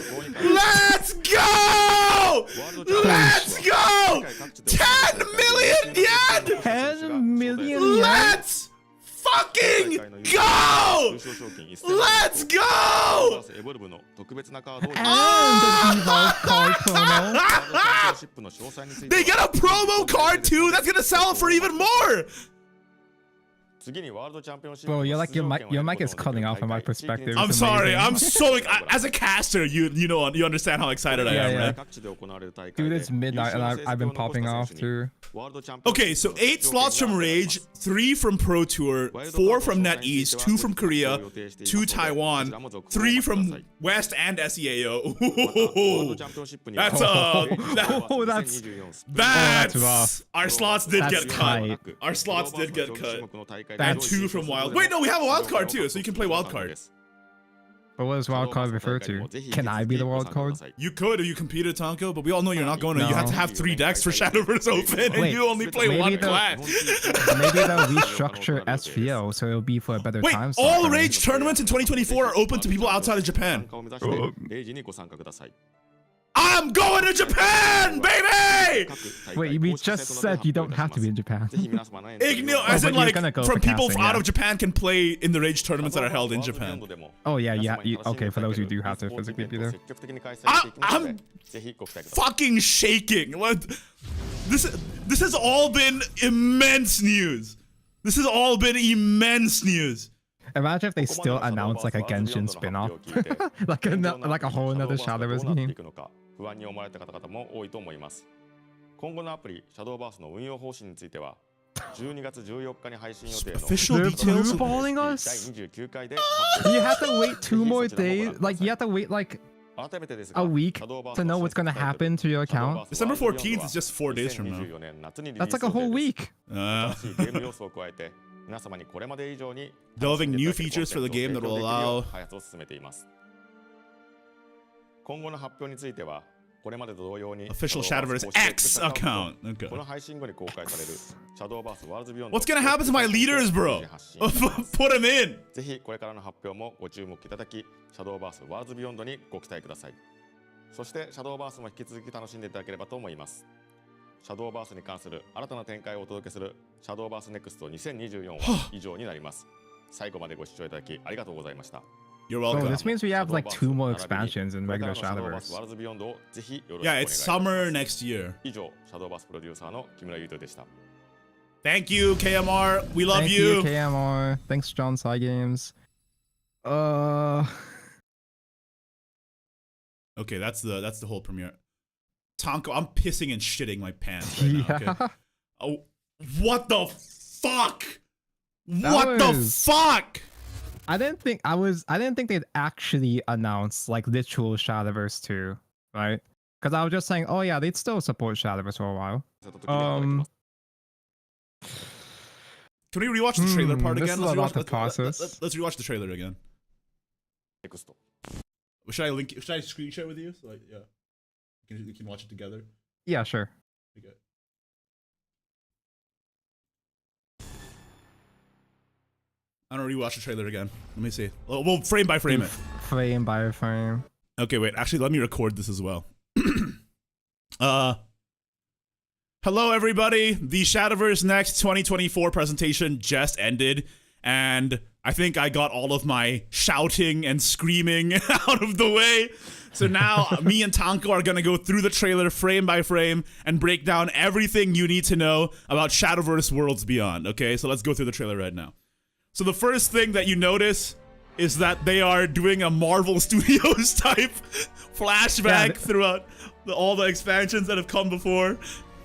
Let's go! Let's go! 10 million yen! 10 million yen? Let's fucking go! Let's go! エボルブの特別なカードを And the Evolve card promo. ワールドチャンピオンシップの詳細について They get a promo card too! That's gonna sell for even more! 次にワールドチャンピオンシップ Bro, の you're like 出場 your 権を mic 得 is ることの cutting できる off from my 大会 perspective. I'm It's sorry, amazing. I'm so as a caster, you know you understand how excited I Yeah, am, yeah. right? 各地で行われる大会 Dude, で it's midnight and I've been popping off too. Okay, so 8 slots from Rage, 3 from Pro Tour, 4 from NetEase, 2 from Korea, 2 Taiwan, 3 from West and SEAO. That's Oh, that's that's rough. our slots did That's get cut. tight. Our slots did get cut. And That's- 2 from Wild. Wait, no, we have a wild card too, so you can play wild card. But what does wild card refer to? Can I be the wild card? You could if you competed, Tonko, but we all know you're not going to. No. You have to have 3 decks for Shadowverse Open, and Wait, you only play maybe 1 the- class. Maybe they'll restructure SVO so it'll be for a better Wait, time slot all for me. Rage tournaments in 2024 are open to people outside of Japan. I'm going to Japan, baby! Wait, we just said you don't have to be in Japan. As but in, you're like, gonna go from for people casting, out yeah. of Japan can play in the Rage tournaments that are held in Japan. Oh yeah, okay, for those who do have to physically be there. I'm fucking shaking. What? This has all been immense news. This has all been immense news. Imagine if they still announce like a Genshin spin-off, like a whole another Shadowverse game. 不安に思われた方々も多いと思います。今後のアプリ Shadowverse の運用方針については12月14日に配信予定の Official details? Balling 第 us? 29回で You have to wait 2 more days. Like you have to wait like 改めてですが a week to know what's gonna happen to your account. December 14th is just 4 days from now. 2024年夏にリリー That's ス like a whole 予定です。 week. 新しいゲーム要素を加えて皆様にこれまで以上に Delving new features for the game that will allow 開発を進めています。今後の発表についてはこれまでと同様に Official Shadowverse X account. Okay. この配信後に公開される Shadowverse Worlds Beyond What's gonna happen to my leaders, bro? Put them in. ぜひこれからの発表もご注目いただき Shadowverse Worlds Beyond にご期待ください。そして Shadowverse も引き続き楽しんでいただければと思います。Shadowverse に関する新たな展開をお届けする Shadowverse Next 2024は以上になります。最後までご視聴いただきありがとうございました。You're So welcome. this means we have like 2 more expansions in regular Shadowverse. Yeah, it's summer next year. 以上 Shadowverse プロデューサーの木村優斗でした。Thank you, KMR. We love Thank you, KMR. Thanks, John Sai Games. Okay, that's the whole premiere. Tonko, I'm pissing and shitting my pants right now. Okay. Oh, what the fuck? What the fuck? I didn't think they'd actually announce like literal Shadowverse 2, right? Because I was just saying, oh yeah, they'd still support Shadowverse for a while. Can we rewatch the trailer part again? Let's rewatch the trailer again. Should I screen share with you? So like, yeah, we can watch it together. Yeah, sure. Okay. I'm gonna rewatch the trailer again. Let me see. Well, frame by frame it. Frame by frame. Okay, wait. Actually, let me record this as well. Hello, everybody. The Shadowverse Next 2024 presentation just ended, and I think I got all of my shouting and screaming out of the way. So now me and Tonko are going to go through the trailer frame by frame and break down everything you need to know about Shadowverse Worlds Beyond. Okay, so let's go through the trailer right now. So the first thing that you notice is that they are doing a Marvel Studios type flashback throughout all the expansions that have come before.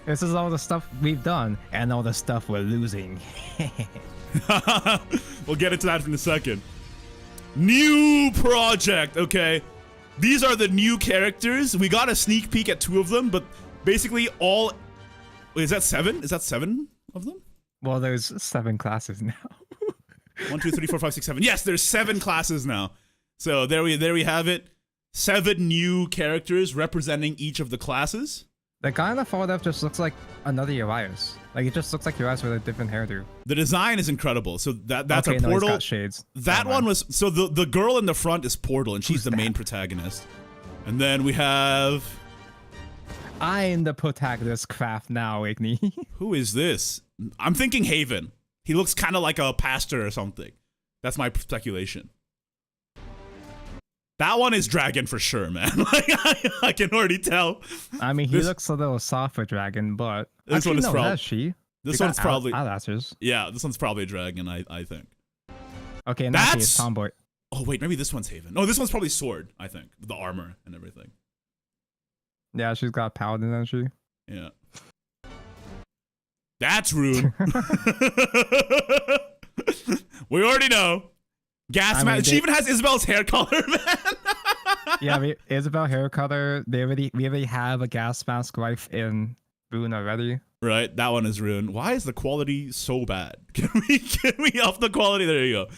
This is all the stuff we've done and all the stuff we're losing. We'll get into that in a second. New project, okay. These are the new characters. We got a sneak peek at 2 of them, but basically all... Wait, is that 7? Is that 7 of them? Well, there's 7 classes now. 1, 2, 3, 4, 5, 6, 7. Yes, there's 7 classes now. So there we have it. 7 new characters representing each of the classes. The guy in the photo just looks like another Urias. Like it just looks like Urias with a different hairdo. The design is incredible. So that's okay, a Portal. No, he's got shades. That one was so the girl in the front is Portal, and she's the main protagonist. And then we have. I'm the protagonist craft now, Igni. Who is this? I'm thinking Haven. He looks kind of like a pastor or something. That's my speculation. That one is Dragon for sure, man. Like I can already tell. I mean, he looks a little soft for Dragon, but this actually, one is no, probably. that's she. This one's probably. Eyelashes. Yeah, this one's probably Dragon. I think. Okay, in that case, Tomboy. Oh wait, maybe this one's Haven. No, this one's probably Sword. I think the armor and everything. Yeah, she's got Paladin energy. Yeah. That's Rune. We already know. Gas mask. She even has Isabel's hair color, man. Yeah, Isabel hair color. We already have a gas mask wife in Rune already. Right, that one is Rune. Why is the quality so bad? Can we up the quality? There you go.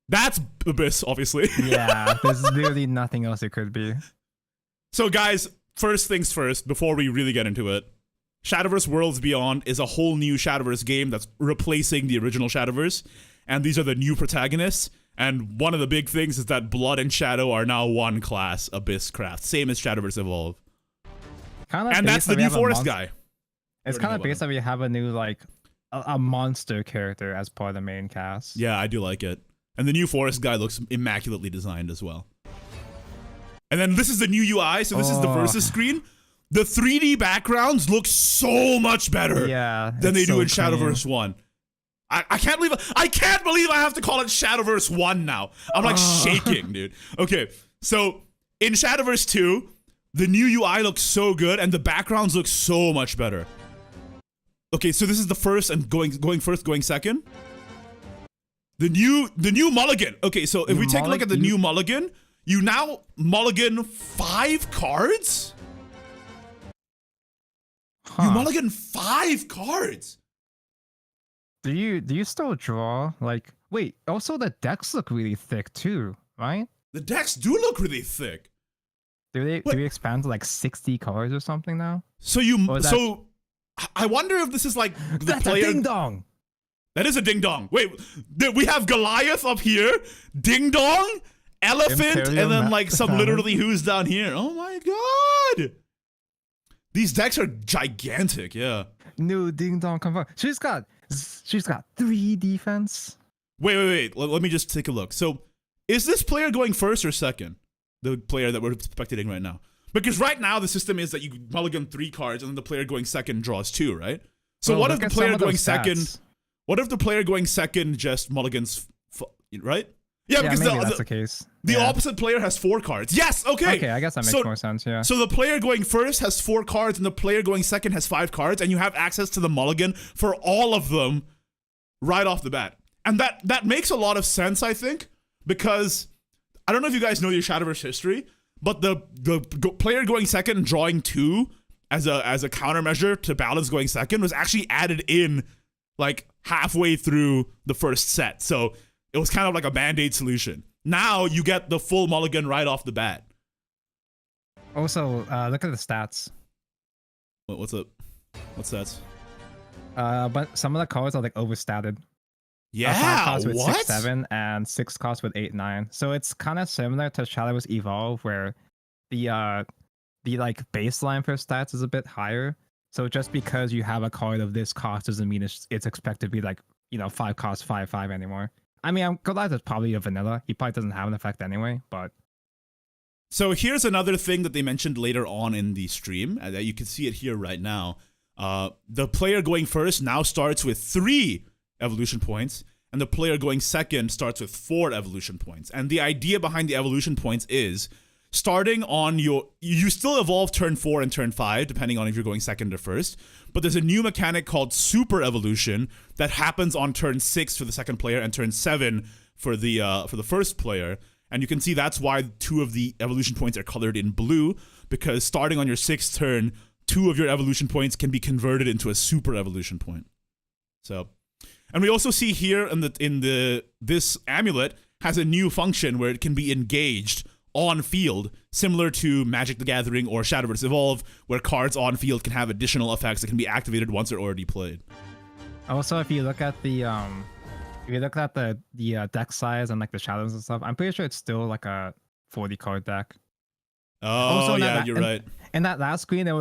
That's Abyss, obviously. Yeah, there's literally nothing else it could be. So guys, first things first, before we really get into it, Shadowverse Worlds Beyond is a whole new Shadowverse game that's replacing the original Shadowverse, and these are the new protagonists. And one of the big things is that Blood and Shadow are now one class, Abyss Craft, same as Shadowverse Evolve. And that's the new Forest guy. It's kind of based that we have a new, like, a monster character as part of the main cast. Yeah, I do like it. And the new Forest guy looks immaculately designed as well. And then this is the new UI, so this is the versus screen. The 3D backgrounds look so much better than they do in Shadowverse 1. I can't believe I have to call it Shadowverse 1 now. I'm like shaking, dude. Okay, so in Shadowverse 2, the new UI looks so good and the backgrounds look so much better. Okay, so this is the first and going first, going second. The new mulligan. Okay, so if we take a look at the new mulligan, you now mulligan 5 cards? Huh. You mulligan 5 cards. Do you still draw? Like, wait, also the decks look really thick too, right? The decks do look really thick. Do we expand to like 60 cards or something now? So I wonder if this is like the that's player. A ding dong. That is a ding dong. Wait, we have Goliath up here, ding dong, elephant, Imperial and then like some literally who's down here. Oh my god! These decks are gigantic. Yeah. New ding dong confirmed. She's got 3 defense. Wait. Let me just take a look. So, is this player going first or second? The player that we're spectating right now. Because right now the system is that you mulligan 3 cards and then the player going second draws 2, right? So what if the player going second? What if the player going second just mulligans, right? Yeah, because maybe that's the case. The opposite player has 4 cards. Yes, okay. Okay, I guess that makes more sense, yeah. So the player going first has 4 cards and the player going second has 5 cards and you have access to the mulligan for all of them right off the bat. And that makes a lot of sense, I think, because I don't know if you guys know your Shadowverse history, but the player going second and drawing 2 as a countermeasure to balance going second was actually added in like halfway through the first set. So it was kind of like a band-aid solution. Now you get the full mulligan right off the bat. Also, look at the stats. What's up? What's stats? But some of the cards are like overstated. Yeah, 5 costs with what? 6-7 and 6 costs with 8-9. So it's kind of similar to Shadowverse Evolve, where the like baseline for stats is a bit higher. So just because you have a card of this cost doesn't mean it's expected to be like 5 cost 5/5 anymore. I mean, Goliath is probably a vanilla. He probably doesn't have an effect anyway, but. So here's another thing that they mentioned later on in the stream, that you can see it here right now. The player going first now starts with 3 evolution points, and the player going second starts with 4 evolution points. And the idea behind the evolution points is starting on you still evolve turn 4 and turn 5, depending on if you're going second or first, but there's a new mechanic called super evolution that happens on turn 6 for the second player and turn 7 for the first player. And you can see that's why 2 of the evolution points are colored in blue, because starting on your 6th turn, 2 of your evolution points can be converted into a super evolution point. So, and we also see here this amulet has a new function where it can be engaged on field, similar to Magic the Gathering or Shadowverse Evolve, where cards on field can have additional effects that can be activated once they're already played. Also, if you look at the deck size and like the shadows and stuff, I'm pretty sure it's still like a 40 card deck. Oh yeah, you're right. In that last screen, they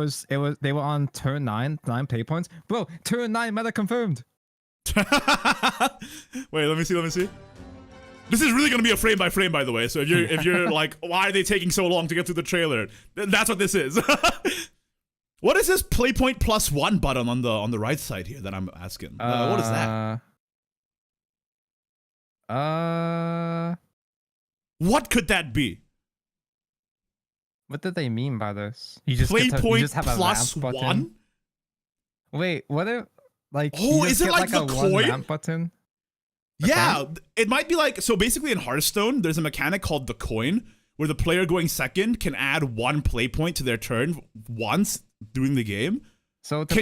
were on turn 9 play points. Bro, turn 9 meta confirmed. Wait, let me see. This is really gonna be a frame by frame, by the way. So if you're like, why are they taking so long to get through the trailer? That's what this is. What is this playpoint +1 button on the right side here that I'm asking? What is that? What could that be? What did they mean by this? You just playpoint have a +1. Wait, what if like? Oh, is it like the coin ramp button? Yeah, it might be like, so basically in Hearthstone, there's a mechanic called the coin, where the player going second can add 1 play point to their turn once during the game. So to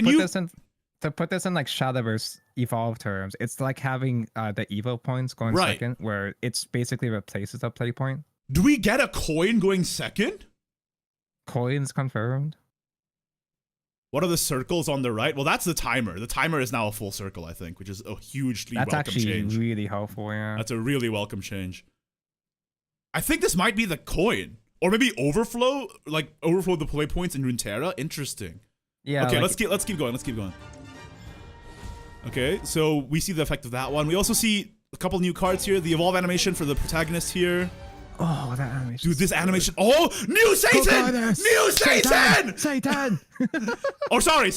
put this in like Shadowverse Evolve terms, it's like having the Evo points going second, where it's basically replaces a play point. Do we get a coin going second? Coins confirmed. What are the circles on the right? Well, that's the timer. The timer is now a full circle, I think, which is a hugely welcome change. That's actually really helpful, yeah. That's a really welcome change. I think this might be the coin. Or maybe overflow the play points in Runeterra. Interesting. Yeah. Okay, let's keep going. Okay, so we see the effect of that one. We also see a couple new cards here. The evolve animation for the protagonist here. Oh, that animation. Dude, this animation. Oh, new Satan! New Satan! Satan! Oh, sorry.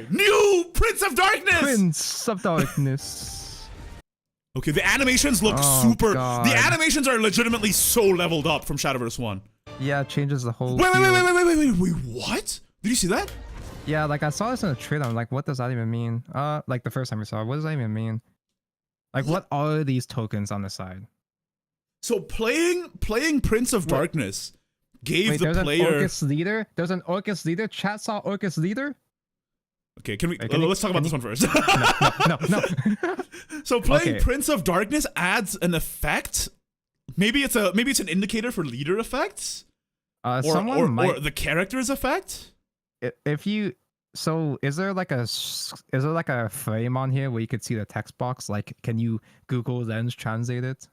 New Prince of Darkness! Prince of Darkness. Okay, the animations look Oh, super. God. The animations are legitimately so leveled up from Shadowverse 1. Yeah, it changes the whole. Wait, field. what? Did you see that? Yeah, like I saw this in a trailer. I'm like, what does that even mean? Like the first time I saw it, what does that even mean? Like, what are these tokens on the side? So playing Prince of Darkness gave Wait, the there's player. an Orcus leader. There's an Orcus leader. Chat saw Orcus leader. Okay, can we? Wait, Let's talk about this one first. No. So playing Okay. Prince of Darkness adds an effect. Maybe it's an indicator for leader effects, Someone might. or the character's effect. If you is there like a frame on here where you could see the text box? Like, can you Google Lens translate it?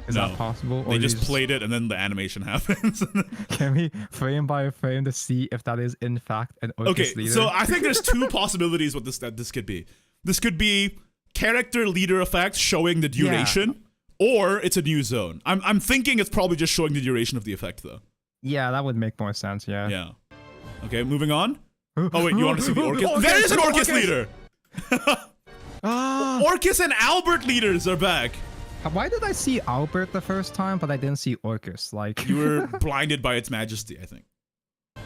Is No. that possible? They just played it and then the animation happens. Can we frame by frame to see if that is in fact an Orcus Okay, leader? so I think there's two possibilities what this could be. This could be character leader effect showing the duration, or it's a new zone. I'm thinking it's probably just showing the duration of the effect though. Yeah, that would make more sense. Yeah. Yeah. Okay, moving on. Oh wait, you want to see the Orcus? Orcus, There is an Orcus. Orcus leader. Ah, Orcus and Albert leaders are back. why did I see Albert the first time, but I didn't see Orcus? Like, You were blinded by its majesty, I think. it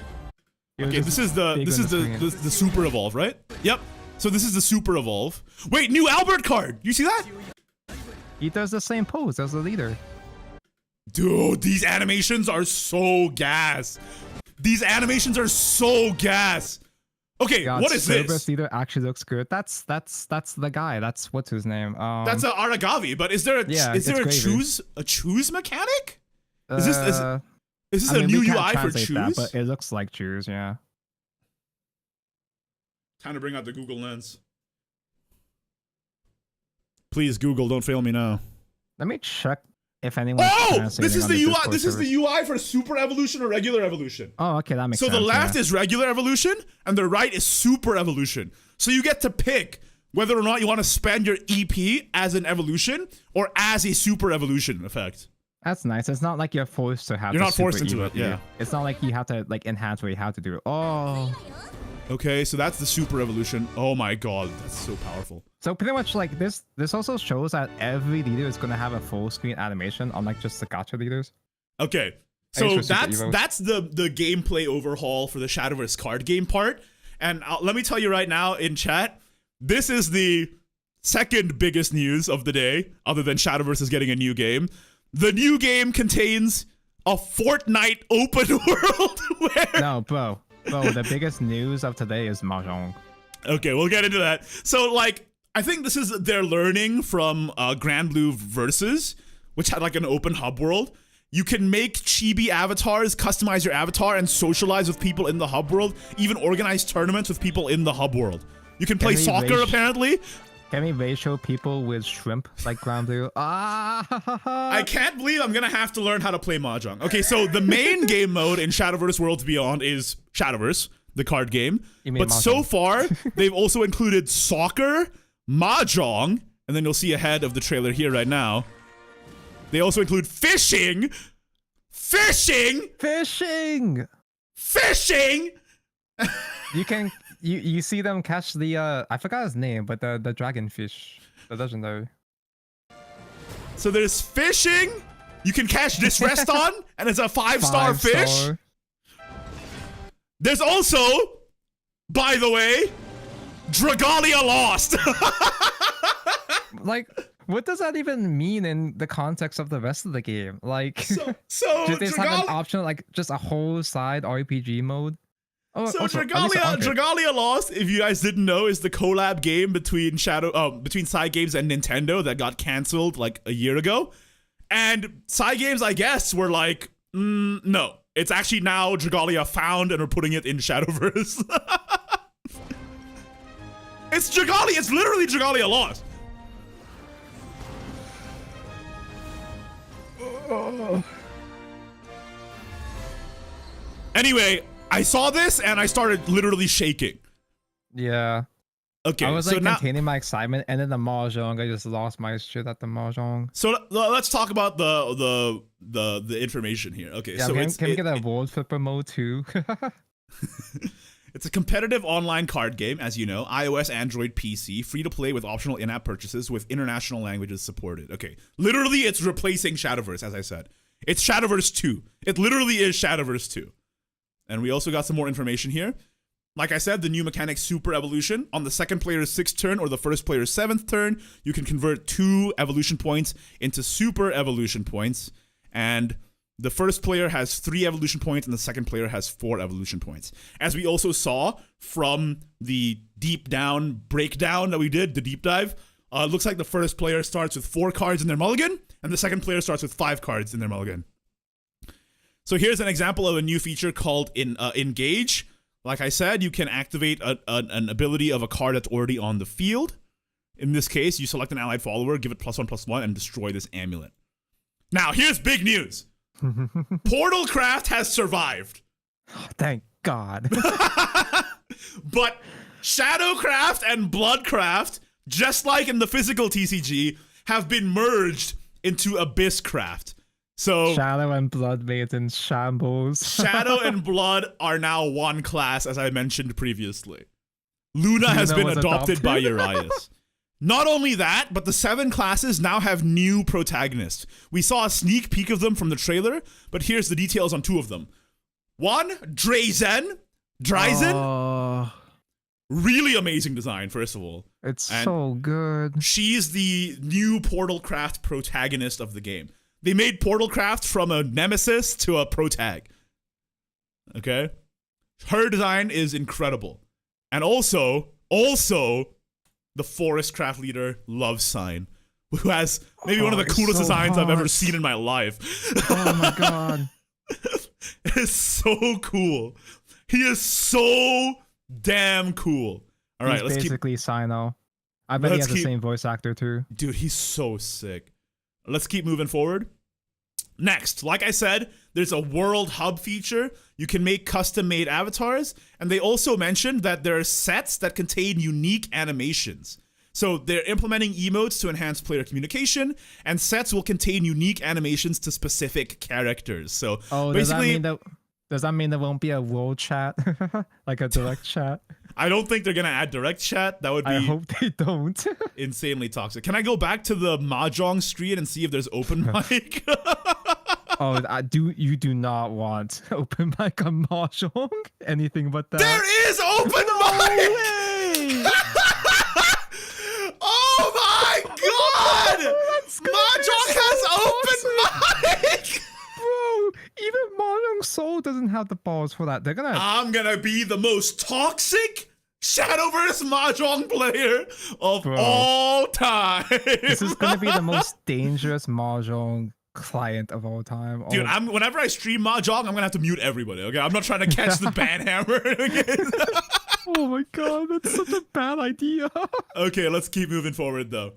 was Okay, just this is the big this on is the the, screen. the super evolve, right? Yep. So this is the super evolve. Wait, new Albert card. You see that? He does the same pose as the leader. Dude, these animations are so gas. These animations are so gas. Okay, God, what is Cerberus this? leader actually looks good. That's the guy. That's what's his name. That's a Aragavi, but is there a Yeah, is there it's a choose mechanic? Is this uh, is this I a mean, new we can't UI for translate choose? that, but it looks like choose. Yeah. Time to bring out the Google Lens. Please, Google, don't fail me now. Let me check if anyone. Oh, this is the UI. This is the UI for super evolution or regular evolution. Oh, okay, that makes So sense. the left yeah. is regular evolution, and the right is super evolution. So you get to pick whether or not you want to spend your EP as an evolution or as a super evolution effect. That's nice. It's not like you're forced to have. You're the not forced super into Evo it, yeah. here. It's not like you have to like enhance where you have to do it. Oh. Okay, so that's the super evolution. Oh my god, that's so powerful. So pretty much like this also shows that every leader is gonna have a full screen animation, unlike just the gacha leaders. Okay, Thanks so for Super Evo. that's the gameplay overhaul for the Shadowverse card game part. And let me tell you right now in chat, this is the second biggest news of the day, other than Shadowverse is getting a new game. The new game contains a Fortnite open world where... No, bro, the biggest news of today is Mahjong. Okay, we'll get into that. So, like, I think this is their learning from Grand Blue Versus, which had like an open hub world. You can make chibi avatars, customize your avatar, and socialize with people in the hub world. Even organize tournaments with people in the hub world. You can play Can we soccer, apparently. Can we ratio people with shrimp like Ground Blue? I can't believe I'm gonna have to learn how to play Mahjong. Okay, so the main game mode in Shadowverse Worlds Beyond is Shadowverse, the card game. You mean But so Mahjong. far, they've also included soccer, Mahjong, and then you'll see ahead of the trailer here right now. They also include fishing! Fishing! You can you see them catch the I forgot his name, but the dragonfish, the legendary. So there's fishing. You can catch this Reston, and it's a 5-star fish. 5-star. There's also, by the way, Dragalia Lost. Like, what does that even mean in the context of the rest of the game? Like, so did they just have an Dragalia, option like just a whole side RPG mode? Oh, so also, at least on it. Dragalia Lost, if you guys didn't know, is the collab game between between Side Games and Nintendo that got canceled like a year ago. And Side Games, I guess, were like, no. It's actually now Dragalia found and we're putting it in Shadowverse. It's Dragalia, it's literally Dragalia Lost. Anyway, I saw this and I started literally shaking. Yeah. Okay, I was so like now, containing my excitement, and then the mahjong, I just lost my shit at the mahjong. so let's talk about the information here. Okay, Yeah, so can we get a world flipper mode too? It's a competitive online card game, as you know, iOS, Android, PC, free to play with optional in-app purchases with international languages supported. Okay, literally it's replacing Shadowverse, as I said. It's Shadowverse 2. It literally is Shadowverse 2. And we also got some more information here. Like I said, the new mechanic Super Evolution. On the second player's 6th turn or the first player's 7th turn, you can convert 2 evolution points into Super Evolution points. And the first player has 3 evolution points and the second player has 4 evolution points. As we also saw from the deep down breakdown that we did, the deep dive, it looks like the first player starts with 4 cards in their mulligan and the second player starts with 5 cards in their mulligan. So here's an example of a new feature called Engage. Like I said, you can activate an ability of a card that's already on the field. In this case, you select an allied follower, give it +1/+1, and destroy this amulet. Now, here's big news. Portalcraft has survived. Thank God. But Shadowcraft and Bloodcraft, just like in the physical TCG, have been merged into Abysscraft. So Shadow and Blood made in shambles. Shadow and Blood are now one class, as I mentioned previously. Luna has been adopted by Urias. Not only that, but the 7 classes now have new protagonists. We saw a sneak peek of them from the trailer, but here's the details on 2 of them. One, Drazen. Really amazing design, first of all. It's so good. She's the new Portalcraft protagonist of the game. They made Portalcraft from a nemesis to a protag. Okay? Her design is incredible. And also, the Forest Craft leader, Love Sign, who has maybe one of the coolest designs I've ever seen in my life. Oh my God. It's so cool. He is so damn cool. All right, He's basically Sino. I bet he has the same voice actor too. Dude, he's so sick. Let's keep moving forward. Next, like I said, there's a world hub feature. You can make custom-made avatars, and they also mentioned that there are sets that contain unique animations. So they're implementing emotes to enhance player communication, and sets will contain unique animations to specific characters. So basically, does that mean there won't be a world chat, like a direct chat? I don't think they're gonna add direct chat. That would be. I hope they don't. Insanely toxic. Can I go back to the mahjong screen and see if there's open mic? Oh, you do not want open mic on mahjong? Anything but that. There is open mic. Oh my God! Mahjong has open mic. Bro, even Mahjong Soul doesn't have the balls for that. I'm gonna be the most toxic Shadowverse Mahjong player of all time. This is gonna be the most dangerous Mahjong client of all time. Dude, whenever I stream Mahjong, I'm gonna have to mute everybody, okay? I'm not trying to catch the ban hammer. Oh my God, that's such a bad idea. Okay, let's keep moving forward though.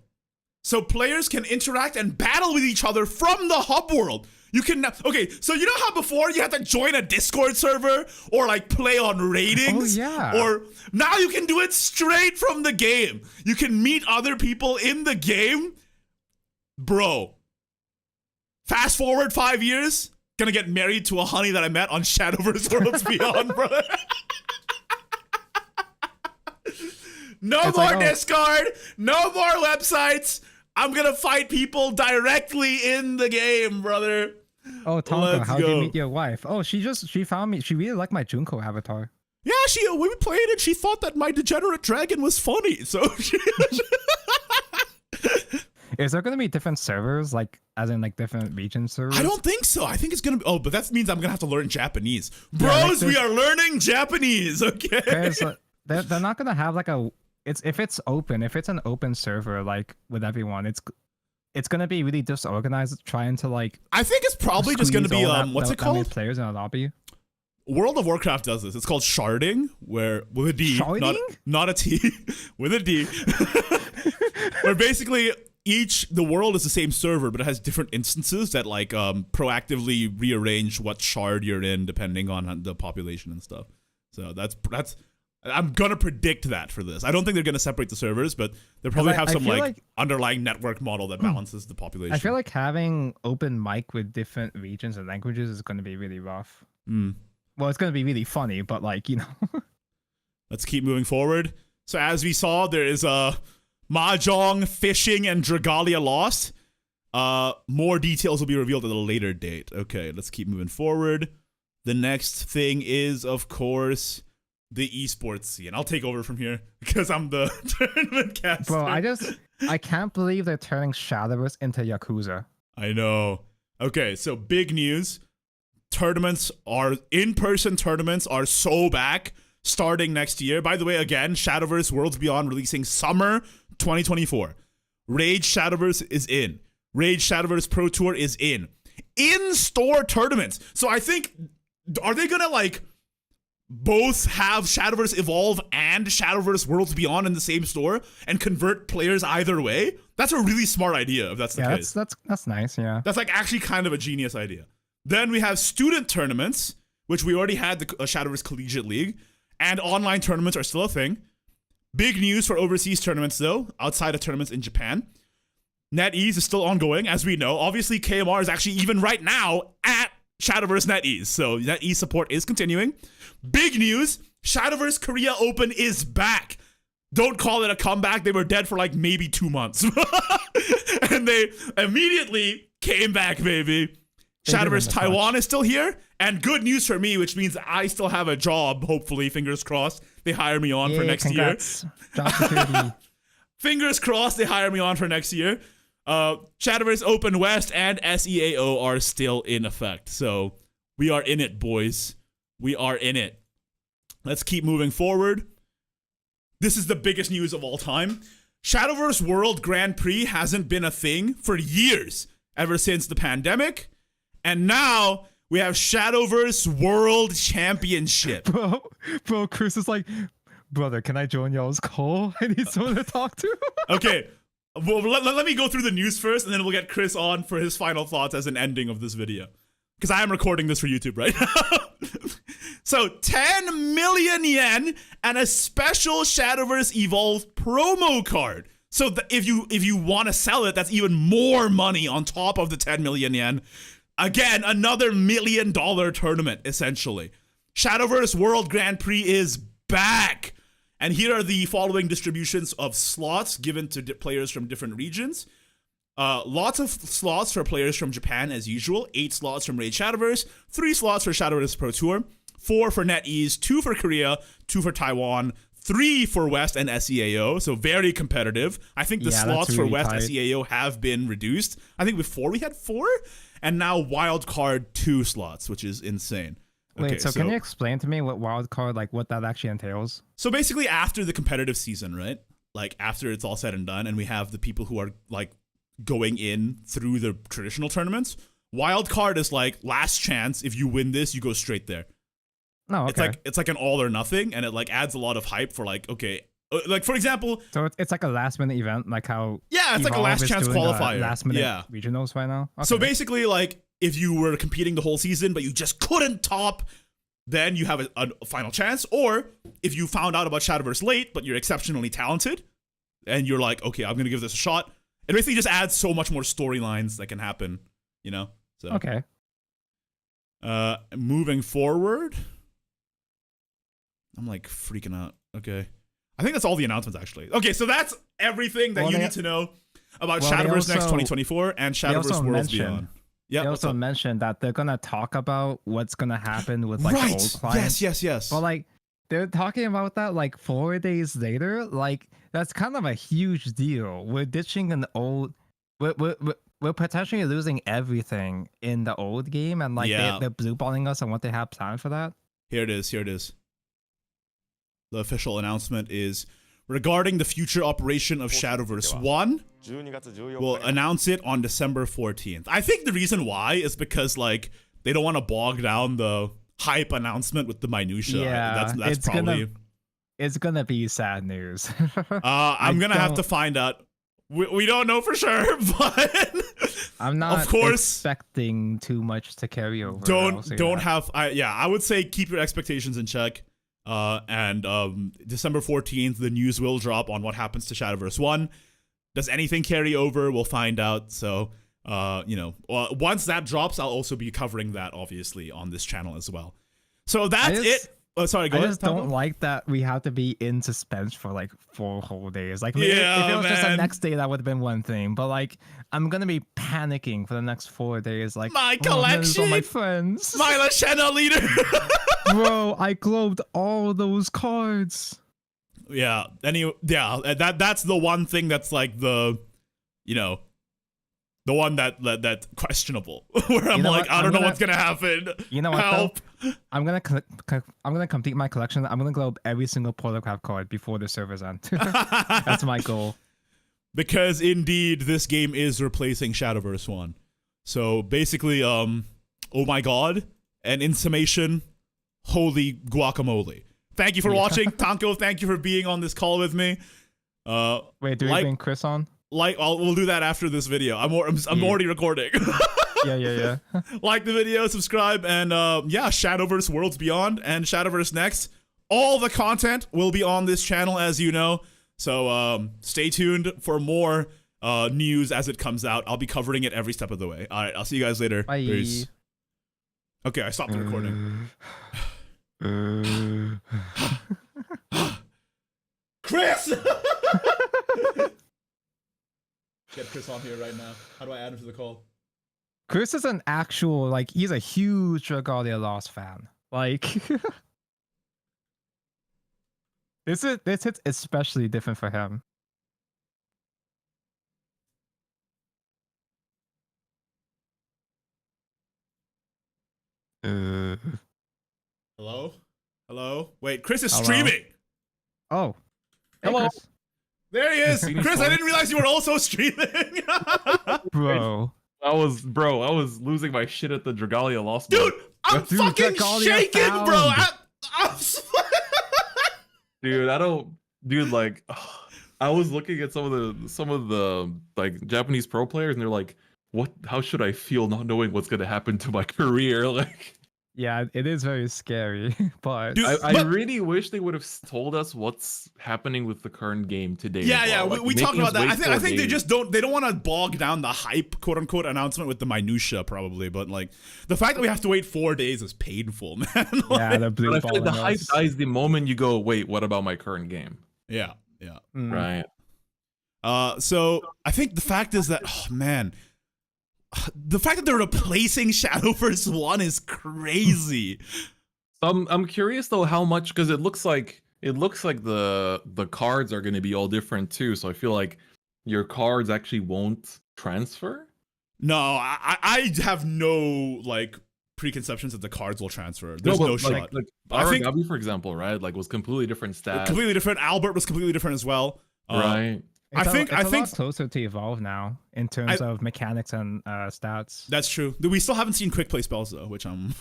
So players can interact and battle with each other from the hub world. You can, okay, so you know how before you had to join a Discord server or like play on ratings? Oh yeah. Or now you can do it straight from the game. You can meet other people in the game. Bro, fast forward 5 years, gonna get married to a honey that I met on Shadowverse Worlds Beyond, brother. No more Discord, no more websites. I'm gonna fight people directly in the game, brother. Oh, Tonka, how did you meet your wife? Oh, she found me. She really liked my Junko avatar. Yeah, we played it. She thought that my degenerate dragon was funny. So Is there gonna be different servers, like as in like different region servers? I don't think so. I think it's gonna be. Oh, but that means I'm gonna have to learn Japanese, bros. We are learning Japanese. Okay. They're not gonna have like a. If it's an open server like with everyone, it's gonna be really disorganized trying to like. I think it's probably just gonna be what's it called? Players in a lobby. World of Warcraft does this. It's called sharding, where with a D, not a T, with a D, where basically the world is the same server, but it has different instances that like proactively rearrange what shard you're in depending on the population and stuff. So that's. I'm gonna predict that for this. I don't think they're gonna separate the servers, but they'll probably have some like underlying network model that balances the population. I feel like having open mic with different regions and languages is gonna be really rough. Well, it's gonna be really funny, but like, you know. Let's keep moving forward. So as we saw, there is Mahjong, Fishing, and Dragalia Lost. More details will be revealed at a later date. Okay, let's keep moving forward. The next thing is, of course, the esports scene. I'll take over from here because I'm the tournament caster. Bro, I can't believe they're turning Shadowverse into Yakuza. I know. Okay, so big news. In-person tournaments are so back starting next year. By the way, again, Shadowverse Worlds Beyond releasing summer 2024. Rage Shadowverse is in. Rage Shadowverse Pro Tour is in. In-store tournaments. So I think, are they gonna like both have Shadowverse Evolve and Shadowverse Worlds Beyond in the same store and convert players either way? That's a really smart idea if that's the case. That's nice, yeah. That's like actually kind of a genius idea. Then we have student tournaments, which we already had the Shadowverse Collegiate League, and online tournaments are still a thing. Big news for overseas tournaments though, outside of tournaments in Japan. NetEase is still ongoing, as we know. Obviously, KMR is actually even right now at Shadowverse NetEase, so NetEase support is continuing. Big news, Shadowverse Korea Open is back. Don't call it a comeback. They were dead for like maybe 2 months. And they immediately came back, baby. Shadowverse Taiwan is still here. And good news for me, which means I still have a job, hopefully, fingers crossed. They hire me on for next congrats. year. Job security. Fingers crossed they hire me on for next year. Shadowverse Open West and SEAO are still in effect. So we are in it, boys. We are in it. Let's keep moving forward. This is the biggest news of all time. Shadowverse World Grand Prix hasn't been a thing for years, ever since the pandemic. And now we have Shadowverse World Championship. Bro, Chris is like, brother, can I join y'all's call? I need someone to talk to. Okay, well, let me go through the news first, and then we'll get Chris on for his final thoughts as an ending of this video. Because I am recording this for YouTube right now. So 10 million yen and a special Shadowverse Evolve promo card. So if you want to sell it, that's even more money on top of the 10 million yen. Again, another $1 million tournament, essentially. Shadowverse World Grand Prix is back. And here are the following distributions of slots given to players from different regions. Lots of slots for players from Japan as usual. 8 slots from Raid Shadowverse. 3 slots for Shadowverse Pro Tour. 4 for NetEase. 2 for Korea. 2 for Taiwan. 3 for West and SEAO. So very competitive. I think the slots for West SEAO have been reduced. I think before we had 4. And now wildcard 2 slots, which is insane. Wait, Okay, so can you explain to me what wildcard, like what that actually entails? So basically after the competitive season, right? Like after it's all said and done and we have the people who are like going in through the traditional tournaments, wildcard is like last chance. If you win this, you go straight there. No, okay. It's like an all or nothing, and it like adds a lot of hype for like, okay, like for example, so it's like a last minute event, like how it's like a last chance qualifier, last minute regionals right now. Okay. So basically, like if you were competing the whole season but you just couldn't top, then you have a final chance. Or if you found out about Shadowverse late but you're exceptionally talented, and you're like, okay, I'm gonna give this a shot. It basically just adds so much more storylines that can happen, you know. So okay. Moving forward, I'm like freaking out. Okay. I think that's all the announcements, actually. Okay, so that's everything that you need to know about Shadowverse Next 2024 and Shadowverse Worlds Beyond. Yeah. They also mentioned that they're gonna talk about what's gonna happen with like the old clients. Yes. But like they're talking about that like 4 days later. Like that's kind of a huge deal. We're ditching an old. We're potentially losing everything in the old game, and like they're blue balling us on what they have planned for that. Here it is. The official announcement is regarding the future operation of Shadowverse 1. We'll announce it on December 14th. I think the reason why is because like they don't want to bog down the hype announcement with the minutia. Yeah, that's probably. It's gonna be sad news. I'm gonna have to find out. We don't know for sure, but I'm not of course expecting too much to carry over. I would say keep your expectations in check. And December 14th, the news will drop on what happens to Shadowverse 1. Does anything carry over? We'll find out. So, once that drops, I'll also be covering that, obviously, on this channel as well. So that's it sorry, go I ahead. just Taco. don't like that we have to be in suspense for like 4 whole days. Like, Yeah, if it was just the man. next day, that would have been one thing. But like, I'm gonna be panicking for the next 4 days. Like, My oh, I'm gonna lose all my collection! friends. My channel leader. Bro, I globed all those cards. Yeah. That's the one thing that's like the, you know, the one that's questionable. Where I'm know like, what? I don't I'm know gonna- what's gonna happen. You know what? Help. Though? I'm gonna complete my collection. I'm gonna globe every single Protocraft card before the servers end. That's my goal. Because indeed, this game is replacing Shadowverse 1. So basically, oh my god, and in summation, holy guacamole. Thank you for watching, Tanko. Thank you for being on this call with me. Wait, do we bring Chris on? We'll do that after this video. I'm already recording. Yeah. Like the video, subscribe, and yeah, Shadowverse Worlds Beyond and Shadowverse Next. All the content will be on this channel, as you know. So stay tuned for more news as it comes out. I'll be covering it every step of the way. All right, I'll see you guys later. Bye. Peace. Okay, I stopped the recording. Chris! Get Chris on here right now. How do I add him to the call? Chris is an actual, like, he's a huge Dragalia Lost fan. Like, this hits especially different for him. Hello? Hello? Wait, Chris is Hello? streaming! Oh. Hey, Hello. Chris. There he is! Chris, I didn't realize you were also streaming! Bro. I was losing my shit at the Dragalia Lost. Dude, I'm Dude, fucking Dragalia shaking, found. bro! Dude, like, I was looking at some of the like Japanese pro players, and they're like, "What? How should I feel not knowing what's gonna happen to my career?" Like, Yeah, it is very scary, but Dude, I but- really wish they would have told us what's happening with the current game today. Yeah, as yeah, well. Like, we talked making about us that. wait I think 4 they days. just don't want to bog down the hype, quote unquote, announcement with the minutia, probably. But like the fact that we have to wait 4 days is painful, man. yeah, Like, the blue But I feel like the balling hype us. dies the moment you go, "Wait, what about my current game?" yeah. Mm. Right. So I think the fact is that, oh man, the fact that they're replacing Shadowverse 1 is crazy. I'm curious though how much, because it looks like the cards are going to be all different too. So I feel like your cards actually won't transfer. No, I have no like preconceptions that the cards will transfer. There's no shot. Like I think- Aragabi, for example, right? Like was completely different stats. Completely different. Albert was completely different as well. Right. I think it's a lot closer to evolve now in terms of mechanics and stats. That's true. We still haven't seen quick play spells though, which I'm.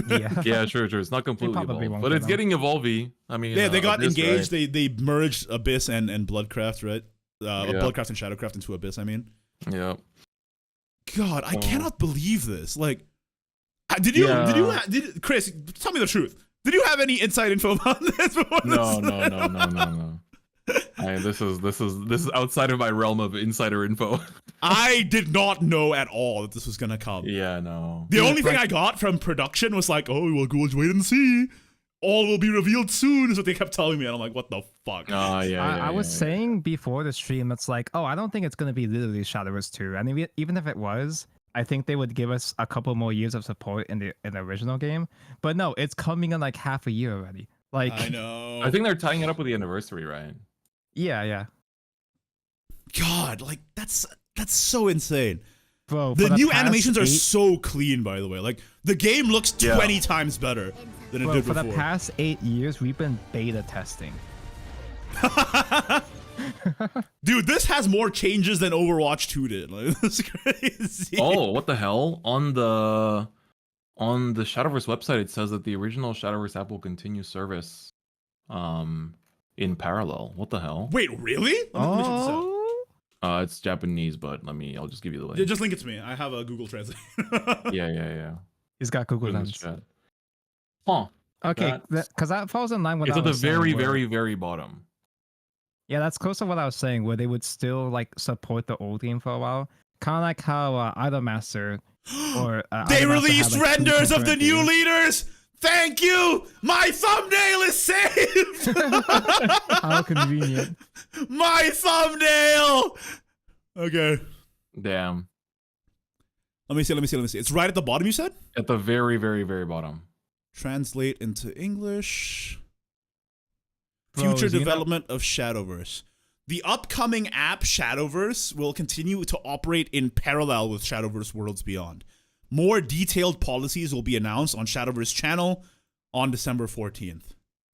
Yeah. Yeah, sure. It's not completely probably evolved, won't but get it's them. getting evolvy. I mean, Yeah, they got Abyss, engaged. right? They merged Abyss and Bloodcraft, right? Yeah. Bloodcraft and Shadowcraft into Abyss. I mean, Yeah. God, I Oh. cannot believe this. Like, did you Chris? Tell me the truth. Did you have any inside info on this before? No. This is outside of my realm of insider info. I did not know at all that this was gonna come. Yeah, no. The only thing I got from production was like, "Oh, well, go wait and see. All will be revealed soon," is what they kept telling me, and I'm like, "What the fuck?" Oh, yeah. I was saying before the stream, it's like, oh, I don't think it's going to be literally Shadowverse 2. And even if it was, I think they would give us a couple more years of support in the original game. But no, it's coming in like half a year already. Like, I know. I think they're tying it up with the anniversary, right? yeah. God, like that's so insane. Bro, for The new past animations are 8 so clean, by the way. Like the game looks 20 times better than it Bro, did for before. the past 8 years, we've been beta testing. Dude, this has more changes than Overwatch 2 did. Like, that's crazy. Oh, what the hell? On the Shadowverse website, it says that the original Shadowverse app will continue service in parallel. What the hell? Wait, really? Let me check this out. Oh, It's Japanese, but I'll just give you the Yeah, link. just link it to me. I have a Google Translate. Yeah. he's got Google Put it in the Lens. chat. Huh. Okay, That's- because that falls in line with It's what at I the was saying, very, where- very, very bottom. Yeah, that's close to what I was saying, where they would still like support the old game for a while, kind of like how Idolmaster or They Idolmaster released had, like, 2 renders of the concurrent new games. leaders. Thank you! My thumbnail is saved! How convenient. My thumbnail! Okay. Damn. Let me see. It's right at the bottom, you said? At the very, very, very bottom. Translate into English. Bro, Future Xeno- development of Shadowverse. The upcoming app Shadowverse will continue to operate in parallel with Shadowverse Worlds Beyond. More detailed policies will be announced on Shadowverse channel on December 14th.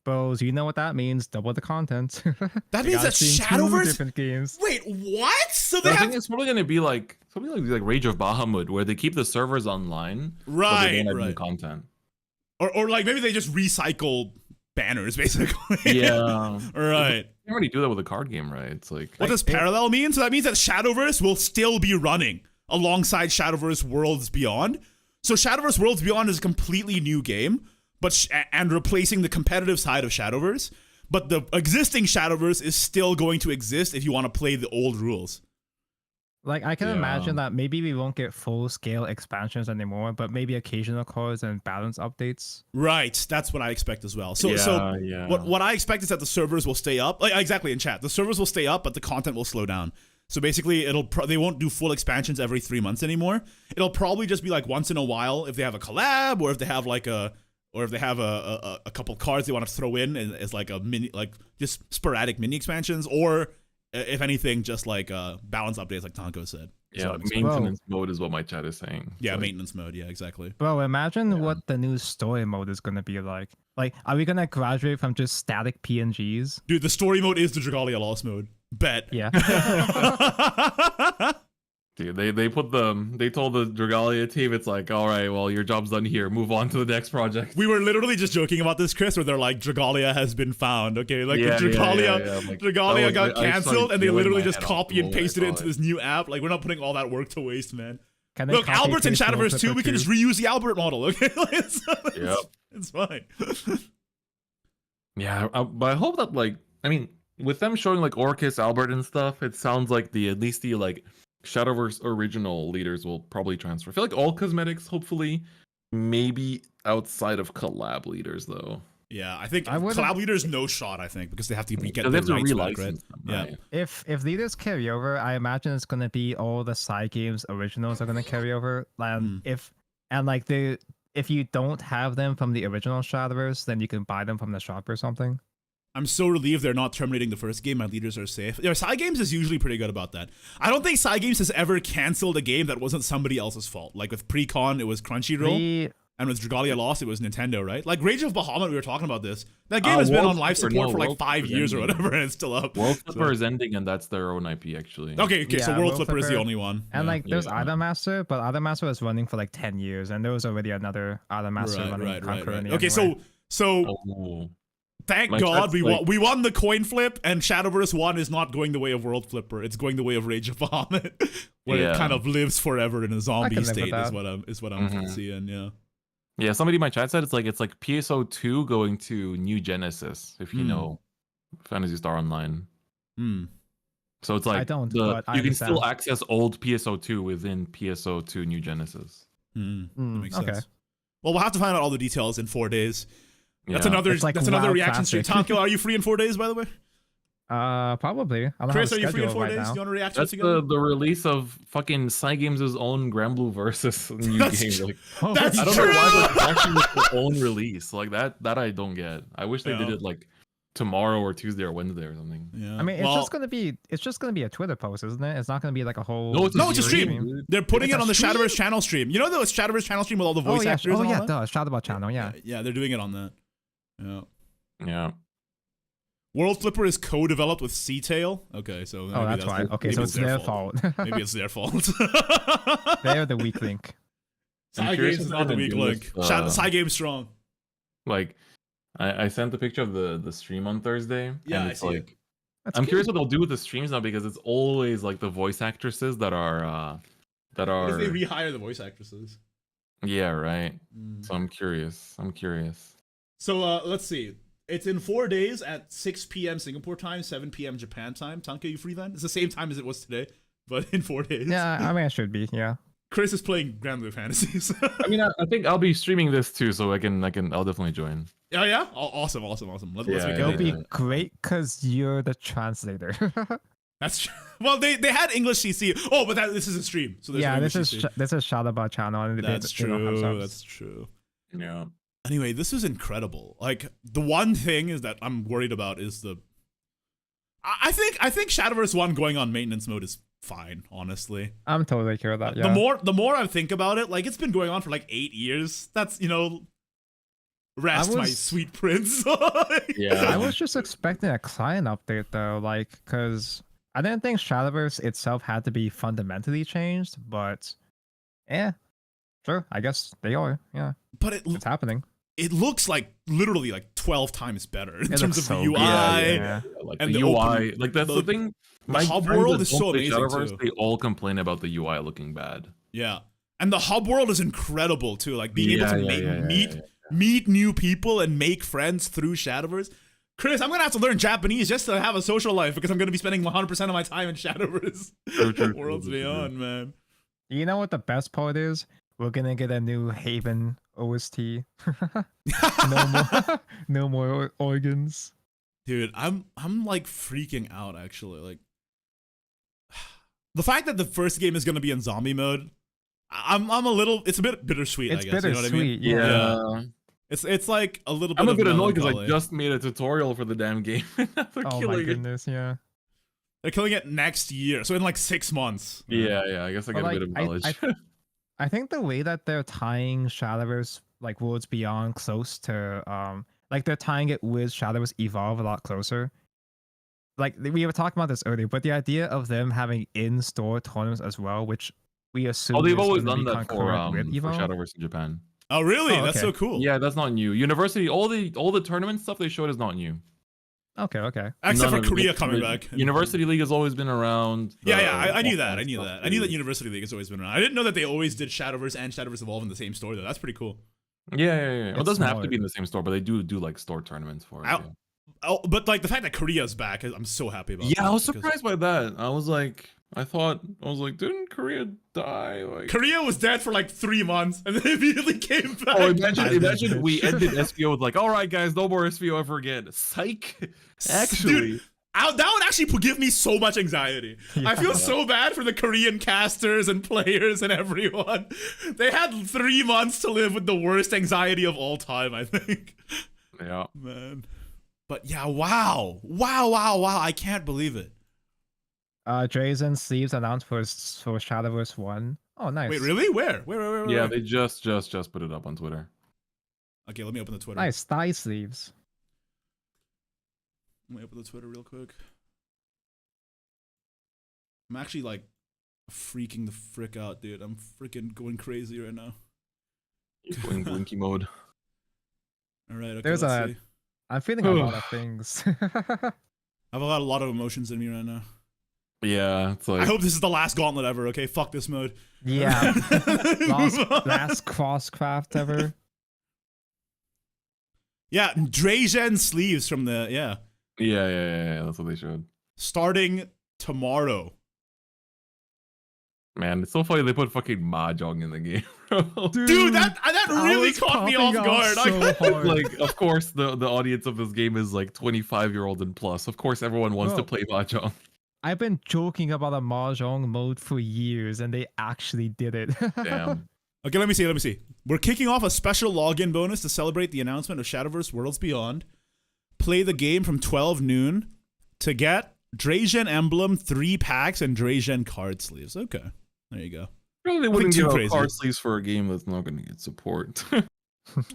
Bros, you know what that means? Double the content. That They means gotta that stream 2 Shadowverse. different games. Wait, what? So they I have think it's probably gonna be like something like Rage of Bahamut, where they keep the servers online, but they right, don't have new right, content. or like maybe they just recycle banners basically. Yeah, Right. You already do that with a card game, right? It's like What does parallel mean? So that means that Shadowverse will still be running alongside Shadowverse Worlds Beyond. So Shadowverse Worlds Beyond is a completely new game, but and replacing the competitive side of Shadowverse. But the existing Shadowverse is still going to exist if you want to play the old rules. Like, I can Yeah. imagine that maybe we won't get full-scale expansions anymore, but maybe occasional cards and balance updates. Right, that's what I expect as well. So yeah. what I expect is that the servers will stay up. Like exactly in chat, the servers will stay up, but the content will slow down. So basically, they won't do full expansions every 3 months anymore. It'll probably just be like once in a while if they have a collab or if they have like a couple cards they want to throw in as like a mini, like just sporadic mini expansions, or if anything, just like balance updates, like Tonko said. Is Yeah, what I'm expecting. maintenance mode is what my chat is saying. It's Yeah, like, maintenance mode. Yeah, exactly. Bro, imagine Yeah. what the new story mode is gonna be like. Like, are we gonna graduate from just static PNGs? Dude, the story mode is the Dragalia Lost mode. Bet. Yeah. Dude, they told the Dragalia team, it's like, all right, well, your job's done here. Move on to the next project. We were literally just joking about this, Chris, where they're like, Dragalia has been found. Okay, like the Dragalia, Like, Dragalia got I started canceled, and they feeling literally my just head off copy the and moment I pasted it saw into this new app. Like, we're not putting all that work to waste, man. Can they Look, copy Albert's in paste Shadowverse Wallpaper 2. We can just reuse the Albert model. Okay, Yep. it's fine. Yeah, but I hope that, like, I mean, with them showing like Orcus, Albert, and stuff, it sounds like at least the like Shadowverse original leaders will probably transfer. I feel like all cosmetics, hopefully, maybe outside of collab leaders though. Yeah, I think I would've- collab leaders no shot. I think because they have to get Because they the have to rights back, right? relicense them, Yeah. right? If leaders carry over, I imagine it's gonna be all the side games originals are gonna carry over. If you don't have them from the original Shadowverse, then you can buy them from the shop or something. I'm so relieved they're not terminating the first game. My leaders are safe. Yeah, Side Games is usually pretty good about that. I don't think Side Games has ever canceled a game that wasn't somebody else's fault. Like with Precon, it was Crunchyroll, and with Dragalia Lost, it was Nintendo, right? Like Rage of Bahamut, we were talking about this. That game has been World on life Flipper, support no, for like World 5 Flipper's years or ending. whatever, and it's still up. World Flipper is ending, and that's their own IP actually. Okay, so Yeah, World World Flipper is the Flipper. only one. And Yeah. like there's Yeah. Idolmaster, but Idolmaster was running for like 10 years, and there was already another Idolmaster running concurrently. Okay, anyway. so Oh. thank My God chat's we like- won. We won the coin flip, and Shadowverse 1 is not going the way of World Flipper. It's going the way of Rage of Bahamut, where it Yeah. kind of lives forever in a zombie live with state. Is that. what I'm Mhm. seeing. Yeah. Yeah, somebody in my chat said it's like PSO2 going to New Genesis, if you Hmm. know Phantasy Star Online. Hmm. So it's like don't, but I you can still understand. access old PSO2 within PSO2 New Genesis. That makes okay. sense. Well, we'll have to find out all the details in 4 days. That's Yeah. another. It's like that's another WoW reaction stream. Classic. Tanko, are you free in 4 days? By the way, Probably. I don't Chris, have are a you free in schedule 4 right days? now. Do you want to react That's together? the release of fucking Cygames' own Granblue versus new That's game. true. Like, That's I don't true. know why they're actually their own release like that. That I don't get. I wish they did Yeah. it like tomorrow or Tuesday or Wednesday or something. Yeah. I mean, Well, it's just gonna be a Twitter post, isn't it? It's not gonna be like a whole. No, it's a stream. dude. They're putting It's it a on the stream? Shadowverse channel stream. You know the Shadowverse channel stream with all the voice actors Oh and yeah, all that? Shadowbot channel. Yeah. Yeah, they're doing it on that. Yeah. Yeah. World Flipper is co-developed with Seatail. Okay, so Oh, maybe that's why. Okay, maybe so it's their fault. Maybe it's their fault. They're the weak link. I'm Side curious Games is if not the they're weak gonna do link. this, Side Games strong. Like, I sent the picture of the stream on Thursday. Yeah, and I it's see like it. That's I'm cute. curious what they'll do with the streams now because it's always like the voice actresses that are What if they rehire the voice actresses? yeah, right. Mm. So I'm curious. So let's see. It's in 4 days at 6 p.m. Singapore time, 7 p.m. Japan time. Tanka, you free then? It's the same time as it was today, but in 4 days. Yeah, I mean, I should be. Yeah. Chris is playing Grand Blue Fantasies. I mean, I think I'll be streaming this too, so I'll definitely join. Oh yeah, awesome. Let's make Yeah, it. It'll Yeah. be great because you're the translator. That's true. Well, they had English CC. Oh, but this is a stream, so there's Yeah, no this English is CC. this is Shadowverse channel. And That's they don't have true. subs. That's true. Yeah. Anyway, this is incredible. Like the one thing is that I'm worried about is the. I think Shadowverse 1 going on maintenance mode is fine. Honestly, I'm totally okay with that. Yeah. the more I think about it, like it's been going on for like 8 years. That's rest my sweet prince. Yeah. I was just expecting a client update though, like because I didn't think Shadowverse itself had to be fundamentally changed, but yeah, sure. I guess they are. Yeah, But it's happening. it looks like literally like 12 times better in It terms looks of so the UI. good, yeah. Like And the the UI, open- like that's the thing. My hub friends world that is so don't play amazing, Shadowverse, too. they all complain about the UI looking bad. Yeah. And the hub world is incredible too. Like being able to Yeah. meet new people and make friends through Shadowverse. Chris, I'm gonna have to learn Japanese just to have a social life because I'm gonna be spending 100% of my time in Shadowverse. Worlds Beyond, man. You know what the best part is? We're gonna get a new Haven OST. no more organs. Dude, I'm like freaking out actually. Like the fact that the first game is gonna be in zombie mode, I'm a little. It's a bit bittersweet. It's I guess. bittersweet. You know what I mean? Yeah. It's like a little bit. I'm a of bit annoyed because I melancholy. just made a tutorial for the damn game. They're Oh my killing it. goodness, yeah. They're killing it next year, so in like 6 months. Yeah, I guess I But, get a bit of knowledge. I think the way that they're tying Shadowverse like Worlds Beyond close to like they're tying it with Shadowverse Evolve a lot closer. Like we were talking about this earlier, but the idea of them having in-store tournaments as well, which we assume They've is always gonna done be that for concurrent with for Evolve. Shadowverse in Japan. Oh really? Oh, That's okay. so cool. Yeah, that's not new. University, all the tournament stuff they showed is not new. Okay. Except None for of Korea it- coming the back. University League has always been around. I knew all that. I knew stuff that. I knew that is- University League has always been around. I didn't know that they always did Shadowverse and Shadowverse Evolve in the same store though. That's pretty cool. Yeah. Well, it It's doesn't have to smart. be in the same store, but they do like store tournaments for it. I- Oh, but like the fact that Korea's back, I'm so happy about. Yeah, that I was because surprised by that. I was like, didn't Korea die? Like, Korea was dead for like 3 months and then immediately came back. oh, imagine we ended SVO with like, all right, guys, no more SVO ever again. Psych. Actually, Dude, that would actually give me so much anxiety. I feel so bad for the Korean casters and players and everyone. They had 3 months to live with the worst anxiety of all time, I think. yeah. Man. But yeah, wow. I can't believe it. Drazen Sleeves announced for Shadowverse 1. Oh, nice. Wait, really? Where? Yeah, they just put it up on Twitter. Okay, let me open the Twitter. Nice thigh sleeves. Let me open the Twitter real quick. I'm actually like freaking the frick out, dude. I'm freaking going crazy right now. He's going blinky mode. All right, okay, There's let's a- see. I'm feeling a lot of things. I have a lot of emotions in me right now. Yeah, it's like I hope this is the last gauntlet ever, okay? Fuck this mode. Yeah. Move on. last crosscraft ever. Yeah, Drazen sleeves from the, yeah. yeah, that's what they showed. Starting tomorrow. Man, it's so funny they put fucking mahjong in the game, bro. Dude, that really was caught me popping off off guard. so hard. Like, of course, the audience of this game is like 25-year-old and plus. Of course, everyone wants to Bro. play mahjong. I've been joking about a mahjong mode for years, and they actually did it. Damn. Okay, let me see. We're kicking off a special login bonus to celebrate the announcement of Shadowverse Worlds Beyond. Play the game from 12 noon to get Drazen Emblem 3 packs and Drazen card sleeves. Okay, there you go. Really, they wouldn't too give out crazy. card sleeves for a game that's not going to get support.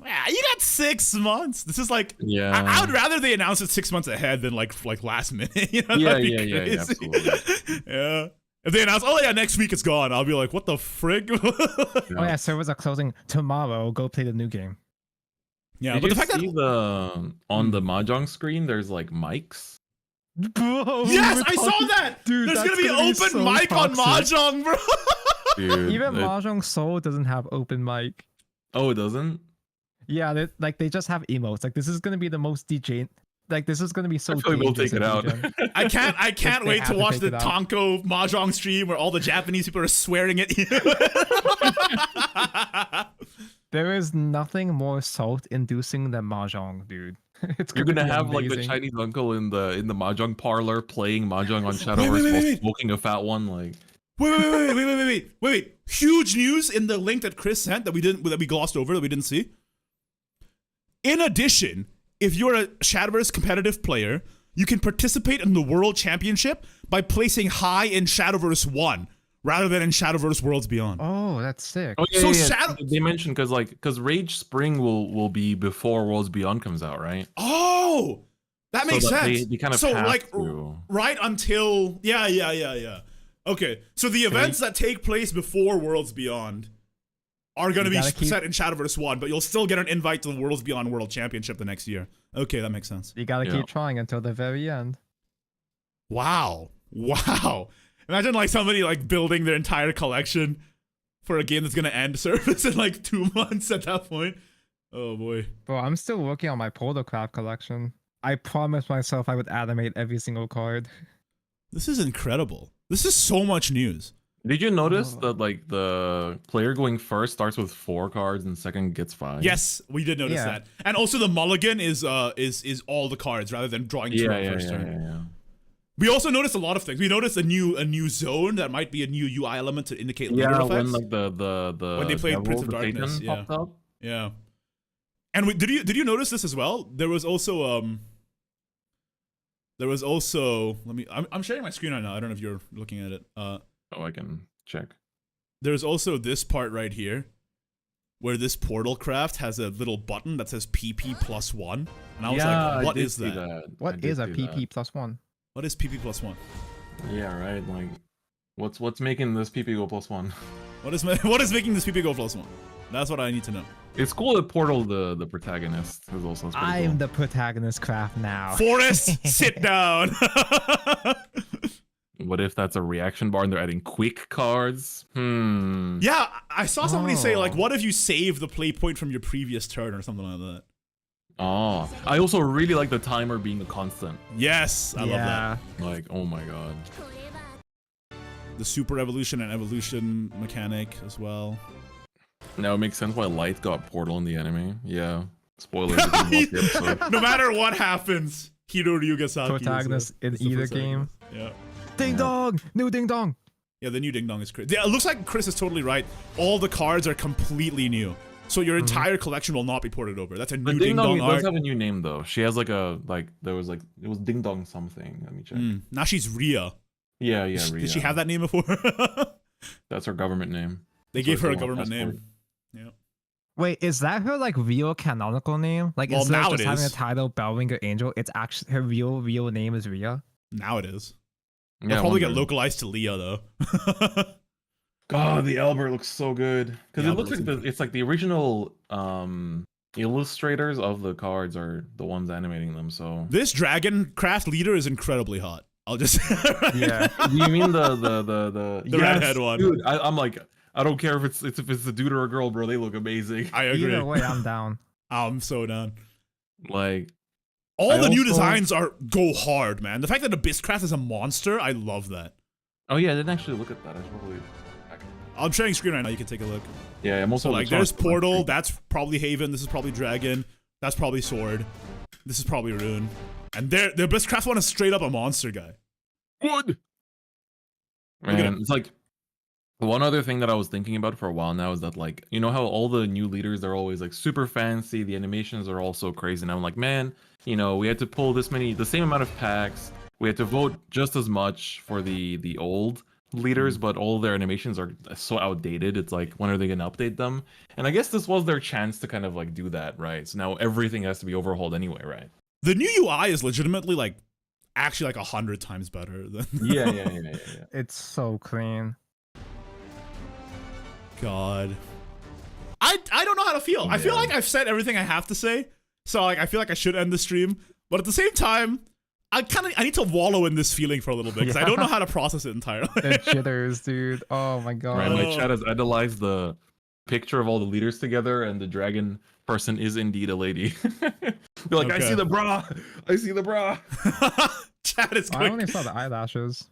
Yeah, you got 6 months. This is like, Yeah. I would rather they announce it 6 months ahead than like last minute. You know, Yeah, that'd be yeah, crazy. absolutely. Yeah. If they announce, oh yeah, next week it's gone, I'll be like, what the frig? Oh yeah, servers are closing tomorrow. Go play the new game. Yeah, Did but you the fact see that on the mahjong screen, there's like mics. Bro, yes, I saw that. Dude, There's that's gonna be gonna be open so mic on toxic. Mahjong, bro. Dude, Even Mahjong Soul doesn't have open mic. oh, it doesn't? Yeah, they just have emotes. Like this is gonna be the most Like this is gonna be so. I feel like we'll take it out. I can't They wait have to to watch take the it out. Tonko Mahjong stream where all the Japanese people are swearing at you. There is nothing more salt-inducing than mahjong, dude. It's You're gonna be have like the amazing. Chinese uncle in the mahjong parlor playing mahjong on Wait, Shadowverse wait, while wait. smoking a fat one. Like, Wait. Huge news in the link that Chris sent that we glossed over, that we didn't see. In addition, if you're a Shadowverse competitive player, you can participate in the World Championship by placing high in Shadowverse 1 rather than in Shadowverse Worlds Beyond. Oh, that's sick. oh yeah, So yeah, Shadow- they mentioned because Rage Spring will be before Worlds Beyond comes out, right? Oh, that makes So that sense. they kind of so have like to. right until yeah. Okay, so the events that take place before Worlds Beyond are going to You be gotta keep- set in Shadowverse 1, but you'll still get an invite to the Worlds Beyond World Championship the next year. Okay, that makes sense. You gotta Yeah. keep trying until the very end. Wow. Imagine like somebody like building their entire collection for a game that's going to end service in like 2 months at that point. Oh boy. Bro, I'm still working on my Protocraft collection. I promised myself I would animate every single card. This is incredible. This is so much news. Did you notice Oh. that like the player going first starts with 4 cards and second gets 5? Yes, we did notice Yeah. that. And also the mulligan is all the cards rather than drawing 2 on first turn. yeah. We also noticed a lot of things. We noticed a new zone that might be a new UI element to indicate leader Yeah, effects. when like the When they played Devil Prince of the Satan Darkness, yeah. popped up. Yeah. And did you notice this as well? There was also I'm sharing my screen right now. I don't know if you're looking at it. Oh, I can check. There's also this part right here where this portal craft has a little button that says PP+1. And I was like, what is that? What is a PP+1? What is PP+1? Yeah, right. Like, what's making this PP go +1? What is making this PP go +1? That's what I need to know. It's cool that Portal, the protagonist, is also. I'm the protagonist craft now. Forrest, sit down. What if that's a reaction bar and they're adding quick cards? Yeah, I saw somebody say like, Oh. what if you save the play point from your previous turn or something like that? Oh, I also really like the timer being a constant. Yes, I love that. Like, oh my god. The super evolution and evolution mechanic as well. Now it makes sense why Light got Portal in the anime. Yeah. Spoilers. if you watch the episode. No matter what happens, Hiro Ryugasaki Protagonist in is the either protagonist. Yeah. Ding dong! New ding dong! Yeah, the new Ding Dong is crazy. Yeah, it looks like Chris is totally right. All the cards are completely new. So your entire collection will not be ported over. That's a But new Ding Dong art. does have a new name though. She has like it was Ding Dong something. Let me check. Now she's Rhea. Yeah, Did Rhea. she have that name before? That's her government name. They That's gave what her a it's on her government passport. name. Yeah. Wait, is that her like real canonical name? Like Well, instead now of just it having a is. title Bellringer Angel, it's actually her real name is Rhea. Now it is. Yeah, They'll I probably get wonder. localized to Leah though. God, the Albert looks so good because The it looks Albert like looks it's like the original illustrators of the cards are the ones animating them. So This dragon craft leader is incredibly hot. I'll just Yeah. do you mean the redhead one. Dude, I'm like I don't care if it's a dude or a girl, bro. They look amazing. I agree. Either way, I'm down. I'm so down. Like All I the new also- designs go hard, man. The fact that Abysscraft is a monster, I love that. oh yeah, I didn't actually look at that. I should probably. I'm sharing screen right now. You can take a look. Yeah, I'm also So like, there's Portal. That's probably Haven. This is probably Dragon. That's probably Sword. This is probably Rune. And the Abysscraft one is straight up a monster guy. Good. Look at Man, him. it's like one other thing that I was thinking about for a while now is that like you know how all the new leaders they're always like super fancy, the animations are all so crazy, and I'm like, man, you know, we had to pull the same amount of packs, we had to vote just as much for the old leaders, but all their animations are so outdated. It's like when are they gonna update them? And I guess this was their chance to kind of like do that, right? So now everything has to be overhauled anyway, right? The new UI is legitimately like actually like 100 times better than. Yeah. It's so clean. God. I don't know how to feel. I feel Yeah. like I've said everything I have to say. So like I feel like I should end the stream. But at the same time, I need to wallow in this feeling for a little bit because I don't know how to process it entirely. The jitters, dude. Oh my god. Right, my Oh. chat has idolized the picture of all the leaders together, and the dragon person is indeed a lady. You're like, I Okay. see the bra. I see the bra. Chat is I going. only saw the eyelashes.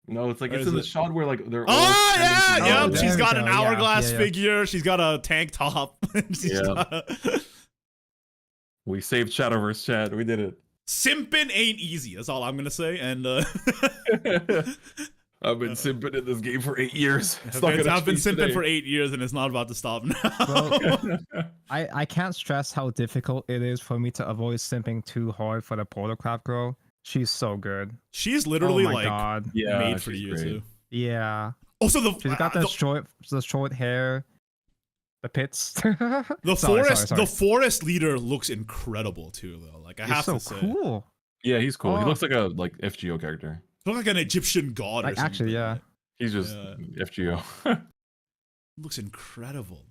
No, it's like Or it's is in the it- shot where like they're. all Oh standing yeah, together. yep. there She's we got go, an yeah, hourglass yeah. figure. She's got a tank top. She's Yeah. got We saved Shadowverse chat. We did it. Simping ain't easy. That's all I'm gonna say. And I've been simping in this game for 8 years. It's not gonna I've been change simping today. for 8 years, and it's not about to stop now. Well, I can't stress how difficult it is for me to avoid simping too hard for the Portalcraft girl. She's so good. She's Oh literally my like god. Yeah, made for she's you great. too. Yeah. Also, She's got the short hair, the pits. the Sorry, forest sorry. the forest leader looks incredible too, though. Like I He's have so to say, cool. Yeah, he's cool. He Oh. looks like a FGO character. looks like an Egyptian god. Or Like, actually, something. yeah. He's just Yeah. FGO. Looks incredible,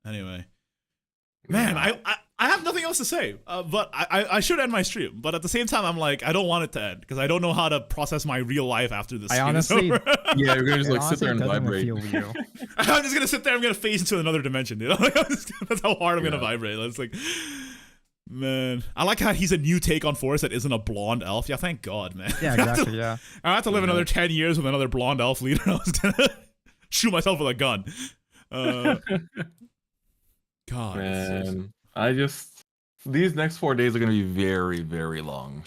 man. Anyway, man, I have nothing else to say. But I should end my stream. But at the same time, I'm like, I don't want it to end because I don't know how to process my real life after this. I stream is honestly- over. Yeah, you're gonna just It like sit there and honestly vibrate. doesn't feel real. I'm just gonna sit there. I'm gonna phase into another dimension, dude. That's how hard I'm gonna Yeah. vibrate. It's like, man, I like how he's a new take on Forest that isn't a blonde elf. Yeah, thank God, man. Yeah, exactly. Yeah. I have to live another 10 years with another blonde elf leader. I was gonna shoot myself with a gun. God, Man, I just these next 4 days are gonna be very, very long.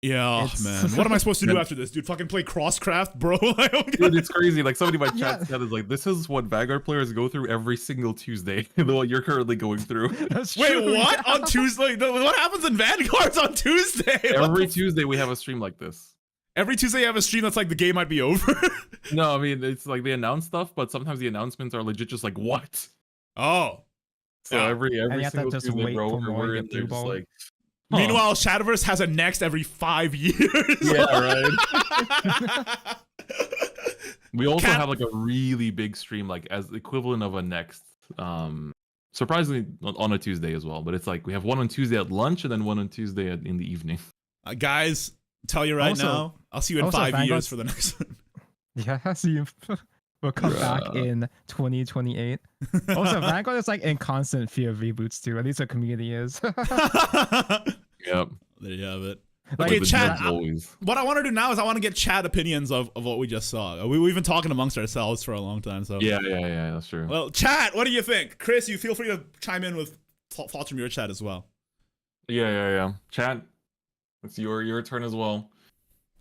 yeah, It's- man. What am I supposed to do Man. after this, dude? Fucking play Crosscraft, bro? I don't get- Dude, it's crazy. Like somebody in my Yeah. chat said is like, this is what Vanguard players go through every single Tuesday. What you're currently going through. That's Wait, true, what? yeah. On Tuesday? What happens in Vanguards on Tuesday? Every Tuesday we have a stream like this. Every Tuesday you have a stream that's like the game might be over. No, I mean it's like they announce stuff, but sometimes the announcements are legit just like what? Oh. So Yeah. every you have to single just Tuesday, wait bro, for more we're to in get there blue just ball. like. huh. Meanwhile, Shadowverse has a next every 5 years. Yeah, right. We also Cat- have like a really big stream, like as the equivalent of a next. Surprisingly on a Tuesday as well, but it's like we have one on Tuesday at lunch and then one on Tuesday in the evening. Guys, tell you right Also- now, I'll see you in also 5 years Vanguard's- for the next one. Yeah, so you will come back Bruh. in 2028. Also, Vanguard is like in constant fear of reboots too. At least the community is. Yep. There you have it. Like, Okay, The chat. nerds always. What I want to do now is I want to get chat opinions of what we just saw. We've been talking amongst ourselves for a long time. So Yeah, that's true. Well, chat, what do you think? Chris, you feel free to chime in with thoughts from your chat as well. Yeah. Chat, it's your turn as well.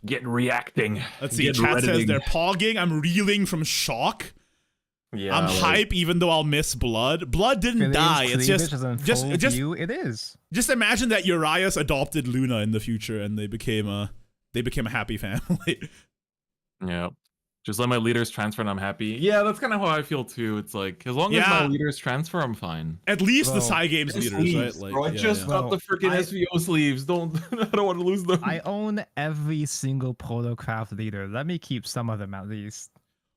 Get reacting. Let's see. Get Chat says Redditing. they're pogging. I'm reeling from shock. Yeah, I'm like, hype even though I'll miss blood. Blood didn't Philly's die. It's cleavage just is in just full just view. It is. just imagine that Urias adopted Luna in the future and they became a happy family. Yeah. Just let my leaders transfer and I'm happy. Yeah, that's kind of how I feel too. It's like as long as Yeah. my leaders transfer, I'm fine. At least the Well, Psy Games Just leaders, sleeves, right? bro. I yeah, just yeah. got the freaking I- SVO sleeves. Don't I don't want to lose them. I own every single Protocraft leader. Let me keep some of them at least.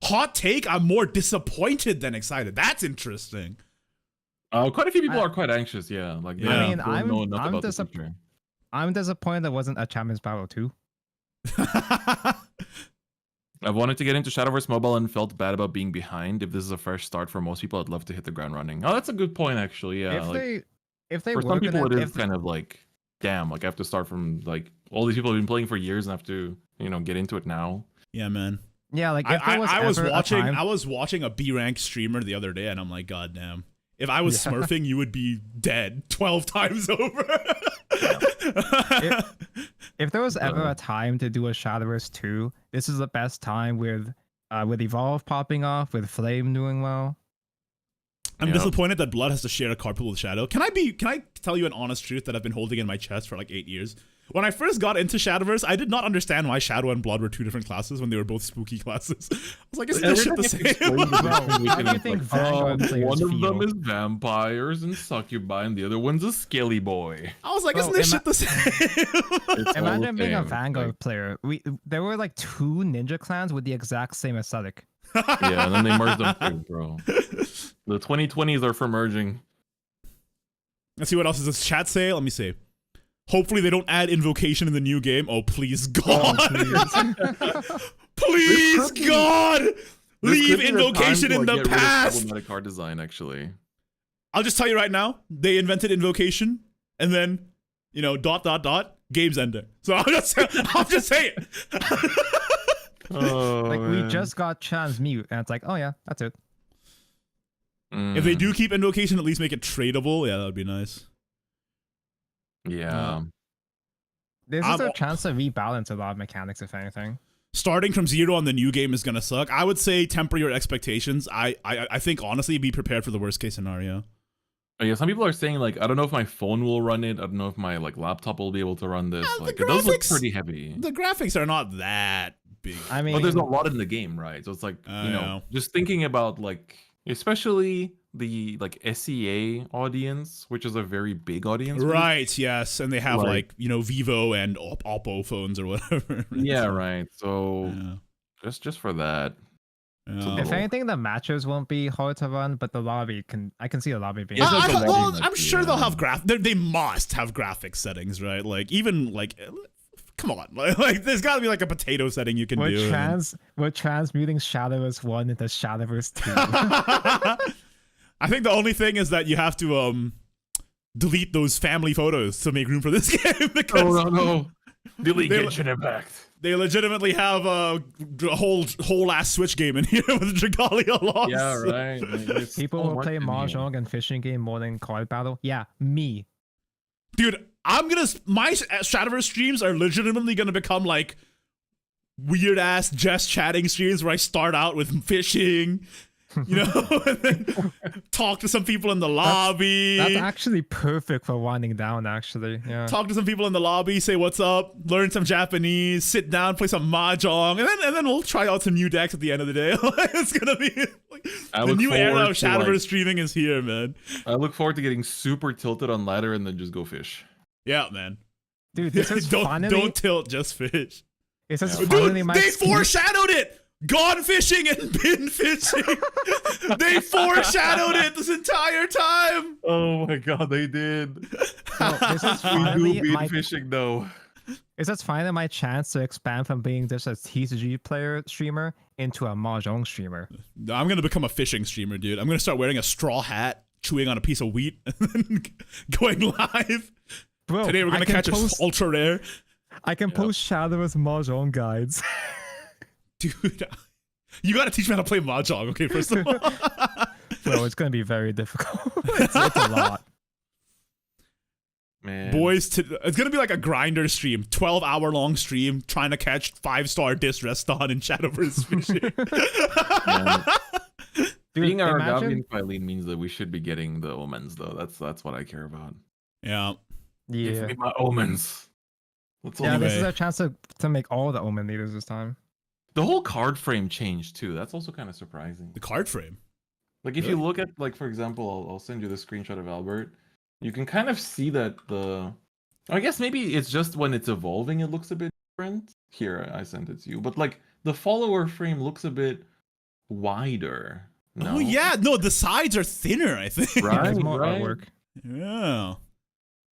Hot take, I'm more disappointed than excited. That's interesting. Quite a few people I- are quite anxious. Yeah, like they I mean, don't know enough I'm about the disap- future. I'm disappointed there wasn't a Champions Battle 2. I've wanted to get into Shadowverse Mobile and felt bad about being behind. If this is a fresh start for most people, I'd love to hit the ground running. Oh, that's a good point, actually. Yeah, if they for were some people, gonna, it is kind of like, damn, like I have to start from like all these people have been playing for years and have to, get into it now. Yeah, man. yeah, like if there was I was ever a watching time- I was watching a B rank streamer the other day and I'm like, God damn. If I was Yeah. smurfing, you would be dead 12 times over. If there was ever a time to do a Shadowverse 2, this is the best time with Evolve popping off, with Flame doing well. I'm Yep. disappointed that Blood has to share a carpool with Shadow. Can I tell you an honest truth that I've been holding in my chest for like 8 years? When I first got into Shadowverse, I did not understand why Shadow and Blood were two different classes when they were both spooky classes. I was like, isn't this shit the same? How do you think Vanguard players one of them feel? is vampires and succubi, and the other one's a skelly boy. I was like, Bro, isn't this shit the same? It's all the Imagine being a same. Vanguard player. There were like 2 ninja clans with the exact same aesthetic. Yeah, and then they merged them too, bro. The 2020s are for merging. Let's see what else does this chat say. Let me see. Hopefully they don't add invocation in the new game. Oh, please God. Please This could be- God. This Leave could be the time invocation to, in like, the get rid of past. problematic card design, actually. I'll just tell you right now, they invented invocation, and then you know, ... game's ending. So I'm just saying. Oh, Like we man. just got transmute, and it's like, oh yeah, that's it. If they do keep Invocation, at least make it tradable. Yeah, that would be nice. Yeah. There's I'm- just a chance to rebalance a lot of mechanics, if anything. Starting from 0 on the new game is gonna suck. I would say temper your expectations. I think honestly, be prepared for the worst case scenario. Oh, yeah, some people are saying like I don't know if my phone will run it. I don't know if my like laptop will be able to run this. the Like it does look graphics- pretty heavy. The graphics are not that big. I mean, But there's a lot in the game, right? So it's like you know, just thinking about like especially the like SEA audience, which is a very big audience. Right, yes, and they have Like- like, you know, Vivo and Oppo phones or whatever. Yeah, So, right. So yeah. just for that. Yeah. if anything, the matches won't be hard to run, but the lobby I can see the lobby being. It's like a well, lobby I'm might be, sure they'll yeah. have they must have graphics settings, right? Like even like, come on, like there's got to be like a potato setting you can We're do. we're transmuting Shadowverse 1 into Shadowverse 2. I think the only thing is that you have to delete those family photos to make room for this game because Oh no. Delete They- Genshin Impact. they legitimately have a whole ass Switch game in here with Dragalia lost. Yeah, right. Like, there's People so will much play in here. Mahjong and fishing game more than card battle. Yeah, me. Dude, my Shadowverse streams are legitimately gonna become like weird ass just chatting streams where I start out with fishing, you know, and then talk to some people in the lobby. That's actually perfect for winding down, actually. Yeah. Talk to some people in the lobby, say what's up, learn some Japanese, sit down, play some mahjong, and then we'll try out some new decks at the end of the day. It's gonna be like, I the look new era forward of to, Shadowverse like- streaming is here, man. I look forward to getting super tilted on ladder and then just go fish. Yeah, man. Dude, this is finally. don't tilt, just fish. This is Yeah. finally Dude, my they excuse. foreshadowed it. Gone fishing and been fishing. They foreshadowed it this entire time. Oh my god, they did. No, this is We finally do bean my. fishing though. This is finally my chance to expand from being just a TCG player streamer into a Mahjong streamer. I'm gonna become a fishing streamer, dude. I'm gonna start wearing a straw hat, chewing on a piece of wheat, and then going live. Bro, Today we're I gonna can catch a post, ultra rare. I can post Shadowverse Mahjong guides. Dude, you gotta teach me how to play mahjong, okay? First of all, Bro, it's gonna be very difficult. it's a lot. Man. boys, it's gonna be like a grinder stream, 12-hour long stream, trying to catch 5-star Disreston in Shadowverse fishing. Yeah. Dude, Being our imagine- Gavian Filene means that we should be getting the omens though. That's what I care about. Yeah, Yeah. Give me my omens. That's all Yeah, I- this is Anyway. a chance to make all the Omen leaders this time. The whole card frame changed too. That's also kind of surprising. the card frame. Like if Really? you look at like for example, I'll send you the screenshot of Albert. You can kind of see that I guess maybe it's just when it's evolving it looks a bit different. Here, I sent it to you. But like the follower frame looks a bit wider. No? Oh yeah, no, the sides are thinner, I think. Right. There's more right. artwork. Yeah,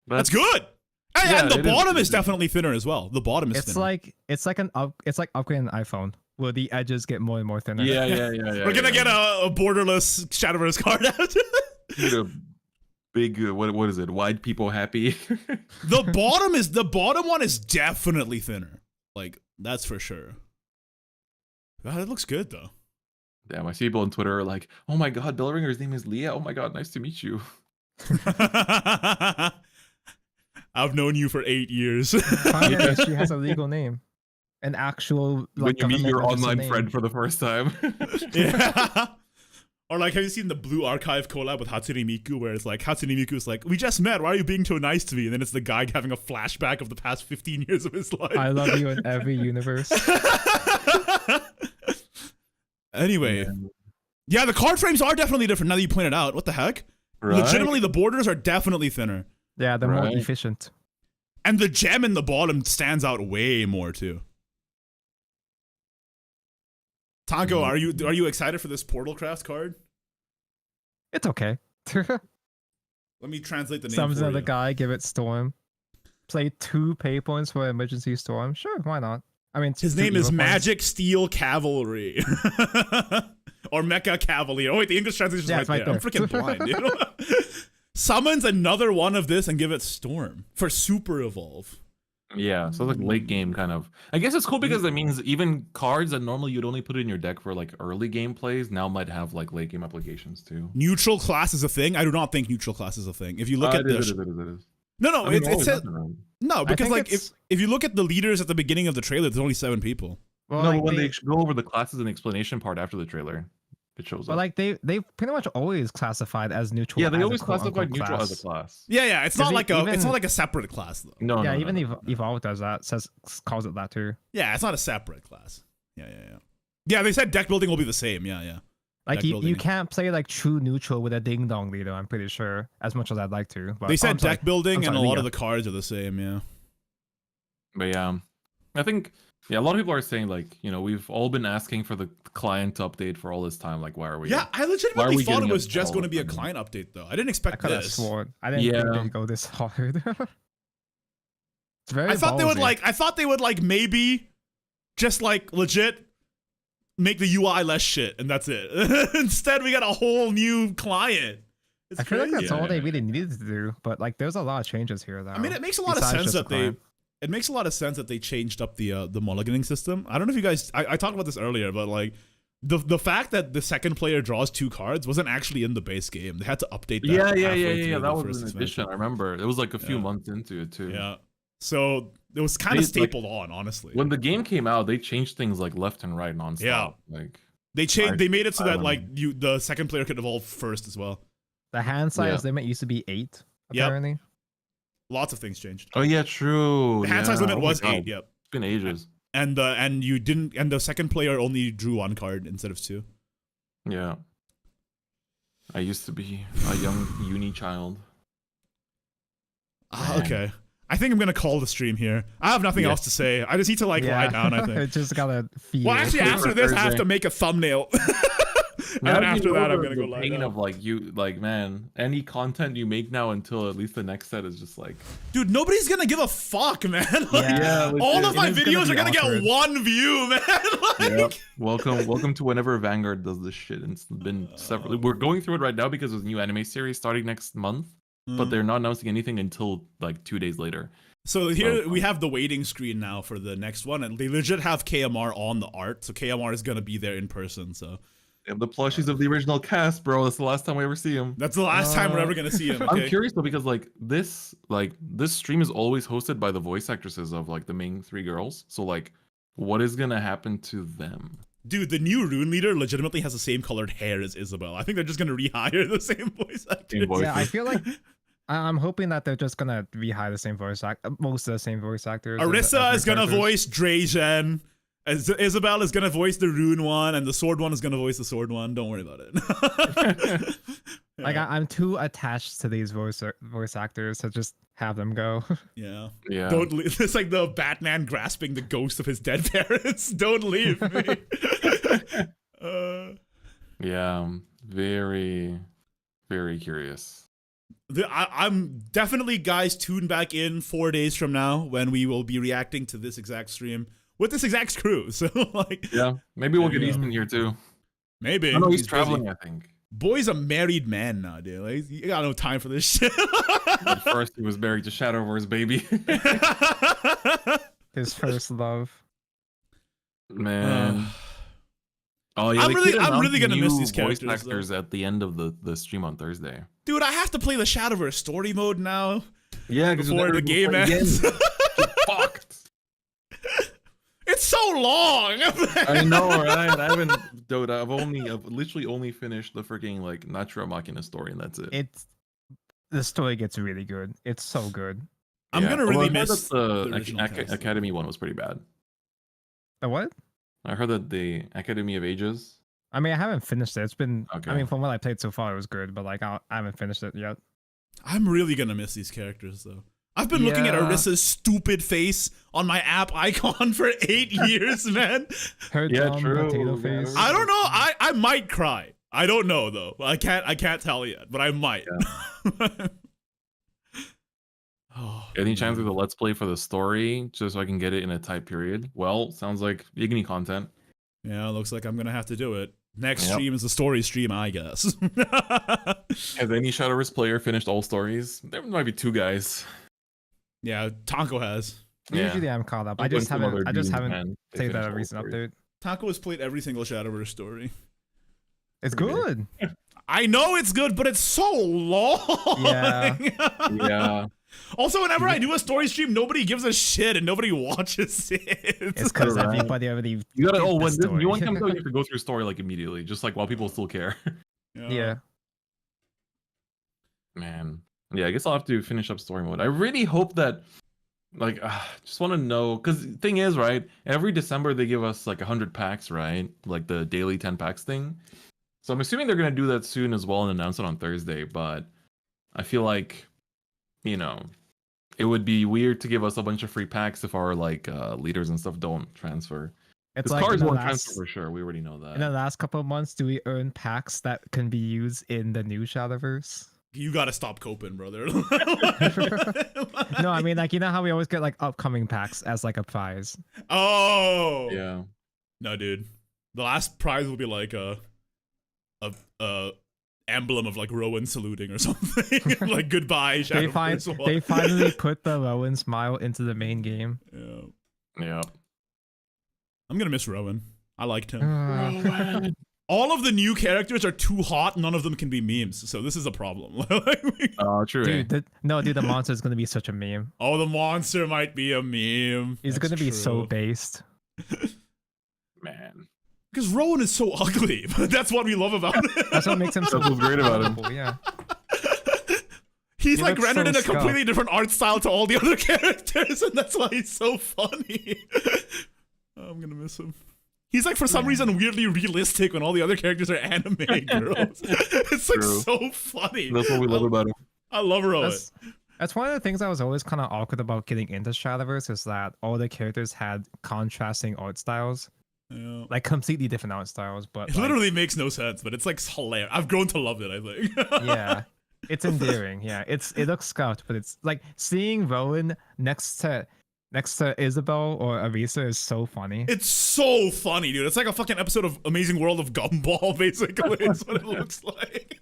that's good. And, Yeah, and the it is bottom good. is definitely thinner as well. The bottom is It's thinner. like upgrading an iPhone where the edges get more and more thinner. Yeah. We're gonna get a borderless Shadowverse card out. Get a big what is it? Wide people happy. The bottom one is definitely thinner. Like that's for sure. God, it looks good though. Damn, I see people on Twitter are like, "Oh my god, Bellringer's name is Leah. Oh my god, nice to meet you." I've known you for 8 years. Finally, she has a legal name, an actual When like you meet your government-registered online name. friend for the first time. Yeah. Or like, have you seen the Blue Archive collab with Hatsune Miku, where it's like Hatsune Miku is like, "We just met. Why are you being so nice to me?" And then it's the guy having a flashback of the past 15 years of his life. I love you in every universe. Anyway, yeah, the card frames are definitely different. Now that you pointed out, what the heck? Right? Legitimately, the borders are definitely thinner, Yeah, they're more Right. efficient. and the gem in the bottom stands out way more too. Tanko, are you excited for this Portal Craft card? It's okay. Let me translate the name Summons for another you. guy, give it Storm. Play 2 pay points for Emergency Storm. Sure, why not? I mean, His 2 name is Evo points. Magic Steel Cavalry. Or Mecha Cavalier. Oh wait, the English translation is Yeah, right, it's right there. I'm there. freaking blind, dude. summons another one of this and give it Storm for Super Evolve. Yeah, so like late game kind of. I guess it's cool because that means even cards that normally you'd only put in your deck for like early game plays now might have like late game applications too. Neutral class is a thing. I do not think neutral class is a thing. If you look at it this, is. no, I mean, it said no, because think like if you look at the leaders at the beginning of the trailer, there's only 7 people. Well, no, like, but when they go over the classes and explanation part after the trailer, it shows but up. like they pretty much always classified as neutral. Yeah, they as always a quote-unquote classified neutral class. as a class. Yeah, it's not like even- it's not like a separate class though. No, Yeah, no, even no. Evolve does that. Calls it that too. Yeah, it's not a separate class. Yeah. Yeah, they said deck building will be the same. Yeah. Like Deck you building. can't play like true neutral with a ding dong leader. I'm pretty sure, as much as I'd like to. But, They said I'm sorry. deck building I'm and a sorry, lot Liga. of the cards are the same. Yeah. But yeah, I think a lot of people are saying like, we've all been asking for the client update for all this time. Like, why are we? Yeah, I Why are legitimately we thought it getting was it just all going to the be a time? client update though. I didn't I expect could have this. sworn. I didn't think Yeah. they'd go this hard. It's very. I thought they would ballsy. I thought they would like maybe just like legit make the UI less shit and that's it. Instead, we got a whole new client. It's I feel like crazy. that's all they really needed to do. But like, there's a lot of changes here. Though. I mean, it makes a lot of besides sense just that a client. it makes a lot of sense that they changed up the mulliganing system. I don't know if you guys I talked about this earlier, but like the fact that the second player draws 2 cards wasn't actually in the base game. They had to update that. Yeah. halfway through the That first was an expansion. addition. I remember it was like a few Yeah. months into it too. Yeah. So it was kind of They, like, stapled on, honestly. When the game came out, they changed things like left and right nonstop. Yeah. Like They made it so that I like the second player could evolve first as well. The hand size limit used to be 8. Yep. Apparently. Lots of things changed. oh yeah, true. The hand size Yeah. limit Oh my was God. 8. Yep. It's been ages. And the second player only drew 1 card instead of 2. Yeah. I used to be a young uni child. Man. Okay. I think I'm gonna call the stream here. I have nothing Yeah. else to say. I just need to lie down. I think. it just gotta feel. Well, actually, after this, I have to make a thumbnail. And then Now you after know that, I'm the- gonna go the lie pain down. of like man, any content you make now until at least the next set is just like Dude, nobody's gonna give a fuck, man. Like, Yeah. all of legit. my It is gonna videos be are gonna awkward. get 1 view, man. Like, Yep. Welcome to whenever Vanguard does this shit. And it's been several. We're going through it right now because there's a new anime series starting next month, but they're not announcing anything until like 2 days later. So here we have the waiting screen now for the next one, and they legit have KMR on the art. So KMR is gonna be there in person. So And the plushies of the original cast, bro. That's the last time we ever see him. that's the last time we're ever gonna see him. Okay? I'm curious though because this stream is always hosted by the voice actresses of like the main 3 girls. So like, what is gonna happen to them? Dude, the new rune leader legitimately has the same colored hair as Isabel. I think they're just gonna rehire the same voice actors. Same voice. Yeah, I feel like I'm hoping that they're just gonna rehire the same most of the same voice actors. Arissa as is their gonna characters. voice Drazen. Isabel is gonna voice the rune one, and the sword one is gonna voice the sword one. Don't worry about it. Like I'm too attached to these voice actors to just have them go. Yeah. Yeah. Don't leave. It's like the Batman grasping the ghost of his dead parents. Don't leave me. Yeah. I'm very, very curious. I'm definitely, guys, tune back in 4 days from now when we will be reacting to this exact stream with this exact crew. So like, Yeah. Maybe we'll There get you go. Easton here too. maybe. I know he's busy. traveling, I think. Boy's a married man now, dude. Like, he got no time for this shit. At first he was married to Shadowverse, baby. His first love. Man. Oh yeah, I'm they really- could I'm announce really gonna miss new these voice characters, though. actors at the end of the stream on Thursday. Dude, I have to play the Shadowverse story mode now Yeah, before the game ends. Fucked. It's so long. I know, right? I haven't, dude. I've literally only finished the freaking like Natura Machina story, and that's it. The story gets really good. It's so good. I'm Yeah. gonna Although really I heard miss that the original cast. Academy one was pretty bad. The what? I heard that the Academy of Ages. I mean, I haven't finished it. It's been. Okay. I mean, from what I played so far, it was good. But like, I haven't finished it yet. I'm really gonna miss these characters though. I've been looking at Yeah. Arissa's stupid face on my app icon for 8 years, man. Her Yeah, dumb true, potato man. face. I don't know. I might cry. I don't know though. I can't tell yet, but I might. Oh, Any chance of the Let's Play for the story, just so I can get it in a tight period? Well, sounds like Igni content. yeah, looks like I'm gonna have to do it. Next stream is the story stream, I guess. Has any Shadowverse player finished all stories? There might be 2 guys. Yeah, Tonko has. Usually I'm caught up. I just haven't taken a recent update. Tonko has played every single Shadowverse story. It's good. I know it's good, but it's so long. Yeah. Yeah. Also, whenever I do a story stream, nobody gives a shit and nobody watches it. It's because everybody already. You gotta. Oh, when new one comes out, you have to go through story like immediately, just like while people still care. Yeah. Man. Yeah, I guess I'll have to finish up story mode. I really hope that, like, just want to know, because thing is, right? Every December they give us like 100 packs, right? Like the daily 10 packs thing. So I'm assuming they're gonna do that soon as well and announce it on Thursday. But I feel like, you know, it would be weird to give us a bunch of free packs if our like leaders and stuff don't transfer. It's Because like cards won't transfer for sure. We already know that. in the last couple of months, do we earn packs that can be used in the new Shadowverse? You gotta stop coping, brother. No, I mean, like, you know how we always get like upcoming packs as like a prize. Oh Yeah. no, dude. The last prize will be like a emblem of like Rowan saluting or something. Like goodbye. They finally put the Rowan smile into the main game. Yeah. Yeah. I'm gonna miss Rowan. I liked him. All of the new characters are too hot. None of them can be memes. So this is a problem. True. Dude, the monster is gonna be such a meme. Oh, the monster might be a meme. He's gonna be so based. Man. Because Rowan is so ugly, but that's what we love about him. That's what makes him so great about him. Yeah. He's He like looks rendered so in a completely different art style to all the other characters, and that's why he's so funny. I'm gonna miss him. He's like, for some reason, weirdly realistic when all the other characters are anime girls. It's like so funny. That's what we love about him. I love Rowan. That's one of the things I was always kind of awkward about getting into Shadowverse, is that all the characters had contrasting art styles. Yeah. Like completely different art styles, but It like, literally makes no sense, but it's like hilarious. I've grown to love it, I think. yeah, it's endearing. Yeah, it looks scuffed, but it's like seeing Rowan next to Isabel or Arisa is so funny. It's so funny, dude. It's like a fucking episode of Amazing World of Gumball, basically, is what it looks like.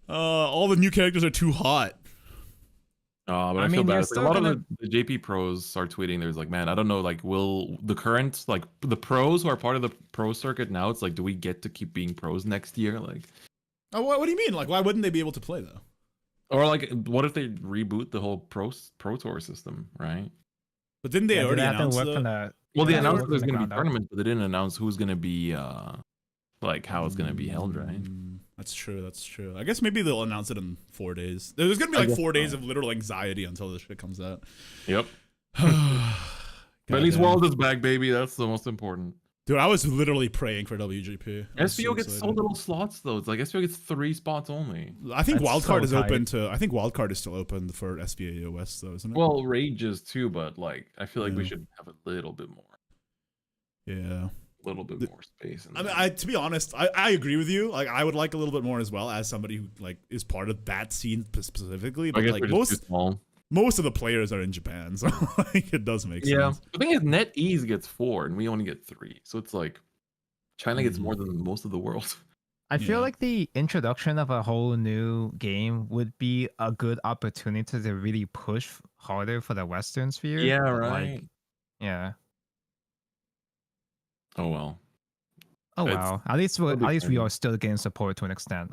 All the new characters are too hot. But I feel bad. Like, a lot of the JP pros are tweeting. There's like, man, I don't know. Like, will the current, like, the pros who are part of the pro circuit now? It's like, do we get to keep being pros next year? Like, Oh, what do you mean? Like, why wouldn't they be able to play though? or like, what if they reboot the whole pro tour system, right? But didn't they already have to announce work the... on the? Well, they have to announced work there's from the going to be ground up. tournaments, but they didn't announce who's going to be, like, how it's going to be held, right? That's true. That's true. I guess maybe they'll announce it in 4 days. There's gonna be like 4 days of literal anxiety until this shit comes out. Yep. But at least World is back, baby. That's the most important. Dude, I was literally praying for WGP. SVO gets so little slots though. It's like SVO gets 3 spots only. I think That's wildcard so is tight. open to. I think wildcard is still open for SVA West though, isn't it? Well, Rage is too, but like I feel like we should have a little bit more. Yeah. A little bit more space. I mean, to be honest, I agree with you. Like, I would like a little bit more as well, as somebody who like is part of that scene specifically. I But guess like we're just too small. most of the players are in Japan, so like, it does make Yeah. sense. The thing is, NetEase gets 4 and we only get 3, so it's like China gets more than most of the world. I feel Yeah. like the introduction of a whole new game would be a good opportunity to really push harder for the Western sphere. Yeah, but, right. like, yeah. Oh well. Oh It's- wow. At least we fun. are still getting support to an extent.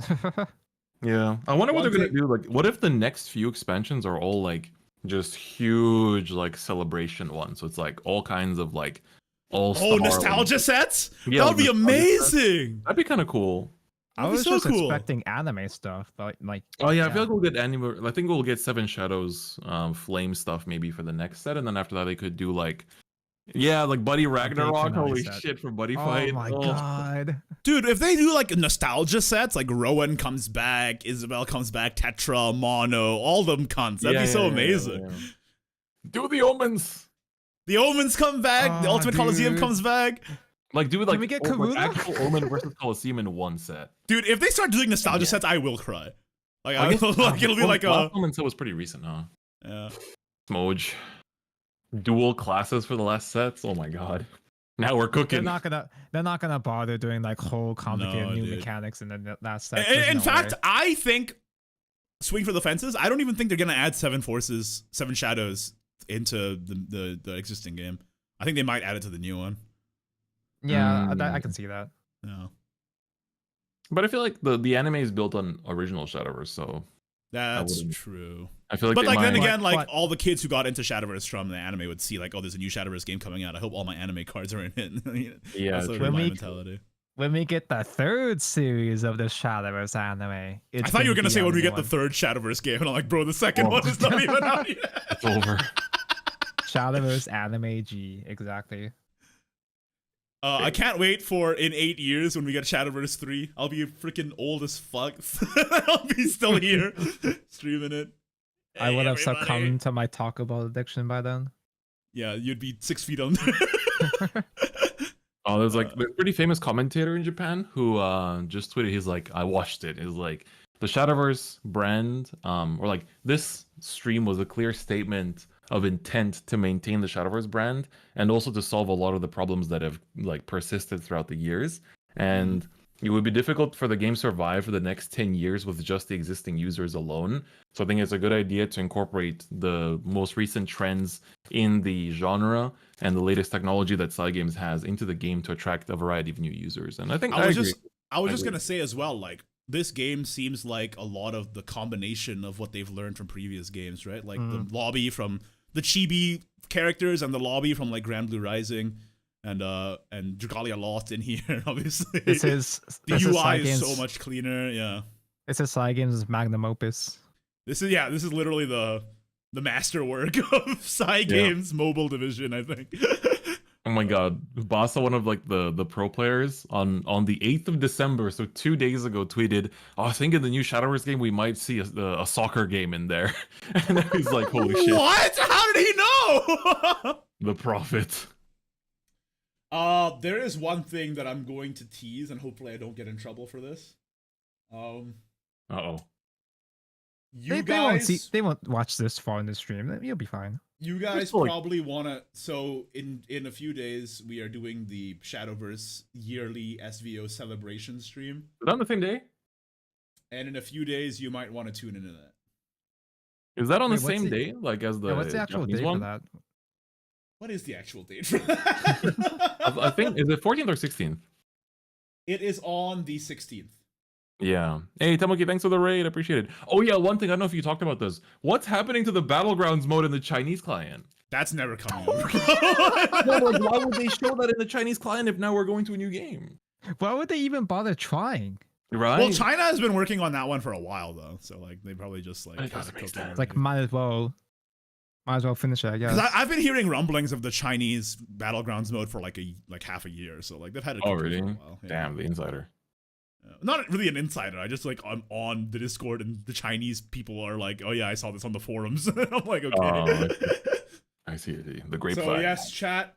Yeah. I wonder what One they're gonna do. Like, what if the next few expansions are all like just huge like celebration ones? So it's like all kinds of like all Oh, nostalgia sets? Yeah, That would be nostalgia sets. amazing. That'd be kind of cool. I That'd be was so just cool. expecting anime stuff, but like Oh yeah, I feel like we'll get anime. I think we'll get Seven Shadows, flame stuff maybe for the next set, and then after that they could do like, yeah, like Buddy Ragnarok. finale Holy set. shit for Buddy Oh Fight. my god. Dude, if they do like nostalgia sets, like Rowan comes back, Isabel comes back, Tetra, Mono, all them cunts, that'd be so amazing. Yeah. Do the omens. The Omens come back, the Oh, Ultimate Coliseum dude. comes back. Like do like, we get like Karuna? actual Omen versus Coliseum in one set. Dude, if they start doing nostalgia sets, I will cry. Like, I guess like it'll be like a Omen set was pretty recent, huh? yeah. Smoj. Dual classes for the last sets. Oh my god. Now we're They're cooking. not gonna bother doing like whole complicated No, new dude. mechanics in the last set. In fact, I think swing for the fences. I don't even think they're gonna add 7 shadows into the existing game. I think they might add it to the new one. yeah, I can see that. No, But I feel like the anime is built on original Shadowverse, so that's wouldn't- true. I feel like. But they like then might- again, like But- all the kids who got into Shadowverse from the anime would see like, oh, there's a new Shadowverse game coming out. I hope all my anime cards are in it. Yeah, That's sort true. of my When we- mentality. When we get the 3rd series of the Shadowverse anime, I thought you were gonna say when we get the third 3rd Shadowverse game, and I'm like, bro, the second Oh. one is not even out yet. It's over. Shadowverse Anime G, exactly. I can't wait for in 8 years when we get Shadowverse 3. I'll be freaking old as fuck. I'll be still here streaming it. I would Hey, have everybody. succumbed to my Taco Bell addiction by then. Yeah, you'd be 6 feet under. Oh, there's like a pretty famous commentator in Japan who just tweeted. He's like, I watched it. It's like the Shadowverse brand, or like this stream was a clear statement of intent to maintain the Shadowverse brand and also to solve a lot of the problems that have like persisted throughout the years. And it would be difficult for the game to survive for the next 10 years with just the existing users alone. So I think it's a good idea to incorporate the most recent trends in the genre and the latest technology that Cygames has into the game to attract a variety of new users. And I think I was agree. just agree. gonna say as well, like this game seems like a lot of the combination of what they've learned from previous games, right? Like the lobby from the chibi characters and the lobby from like Grand Blue Rising and Dragalia Lost in here, obviously. This is the this UI is Cygames- so much cleaner, yeah. This is Cygames' magnum opus. This is literally the masterwork of Cygames mobile division, I think. Oh my god, Basa, one of like the pro players on the 8th of December, so 2 days ago, tweeted, "Oh, I think in the new Shadowverse game we might see a soccer game in there." And I was like, "Holy shit!" What? How did he know? The prophet. There is one thing that I'm going to tease, and hopefully I don't get in trouble for this. Uh-oh. You They won't guys, they won't watch this far in the stream. You'll be fine. you guys still, like- probably wanna. So in a few days, we are doing the Shadowverse yearly SVO celebration stream, Is that on the same day? and in a few days, you might want to tune into that. Is that on Wait, the what's same the- day, like as the Yeah, what's the actual Japanese date one? for that? What is the actual date for that? I think is it 14th or 16th? It is on the 16th. Yeah. Hey, Tamuki, thanks for the raid. Appreciate it. Oh yeah, one thing I don't know if you talked about this. What's happening to the Battlegrounds mode in the Chinese client? That's never coming over. No, like, why would they show that in the Chinese client if now we're going to a new game? Why would they even bother trying? Right? Well, China has been working on that one for a while though, so like they probably just like That kinda doesn't make cooked it sense. already. Like might as well finish it, I guess. Because I've been hearing rumblings of the Chinese Battlegrounds mode for like half a year, so like they've had it Oh, cooked really? for a while. Yeah. Damn, the insider. Not really an insider. I just like I'm on the Discord and the Chinese people are like, "Oh yeah, I saw this on the forums." I'm like, okay. Oh, I see it. The great So flag. yes, chat.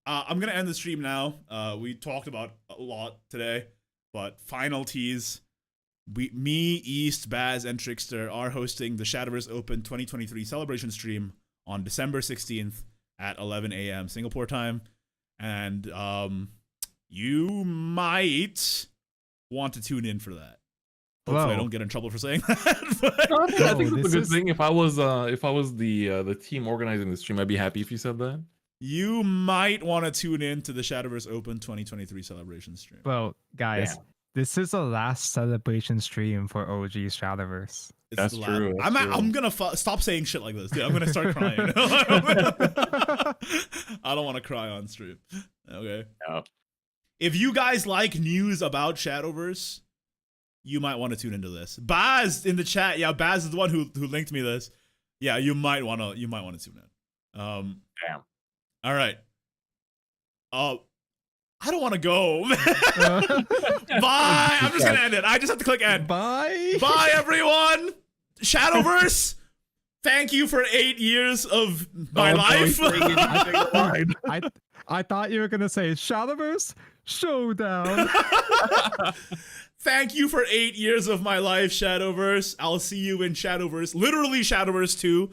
I'm gonna end the stream now. We talked about a lot today, but final tease. Me, East, Baz, and Trickster are hosting the Shadowverse Open 2023 celebration stream on December 16th at 11 a.m. Singapore time, and you might want to tune in for that. Hopefully, I Whoa. don't get in trouble for saying that. but- No, I think that's Bro, a this good is- thing. If I was the team organizing the stream, I'd be happy if you said that. You might want to tune in to the Shadowverse Open 2023 celebration stream. Well, guys, Damn. this is the last celebration stream for OG Shadowverse. It's That's the true, that's true. I'm gonna stop saying shit like this, dude. I'm gonna start crying. I don't want to cry on stream. Okay. Yeah. If you guys like news about Shadowverse, you might want to tune into this. Baz in the chat, yeah, Baz is the one who linked me this. Yeah, you might want to tune in. Damn. All right. I don't want to go. Bye. I'm just gonna end it. I just have to click end. Bye. Bye, everyone. Shadowverse. Thank you for 8 years of my life. I thought you were gonna say Shadowverse Showdown. Thank you for 8 years of my life, Shadowverse. I'll see you in Shadowverse. Literally Shadowverse 2.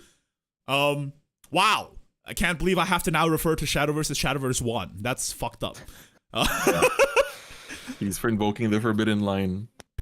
Wow. I can't believe I have to now refer to Shadowverse as Shadowverse 1. That's fucked up. He's for invoking the forbidden line.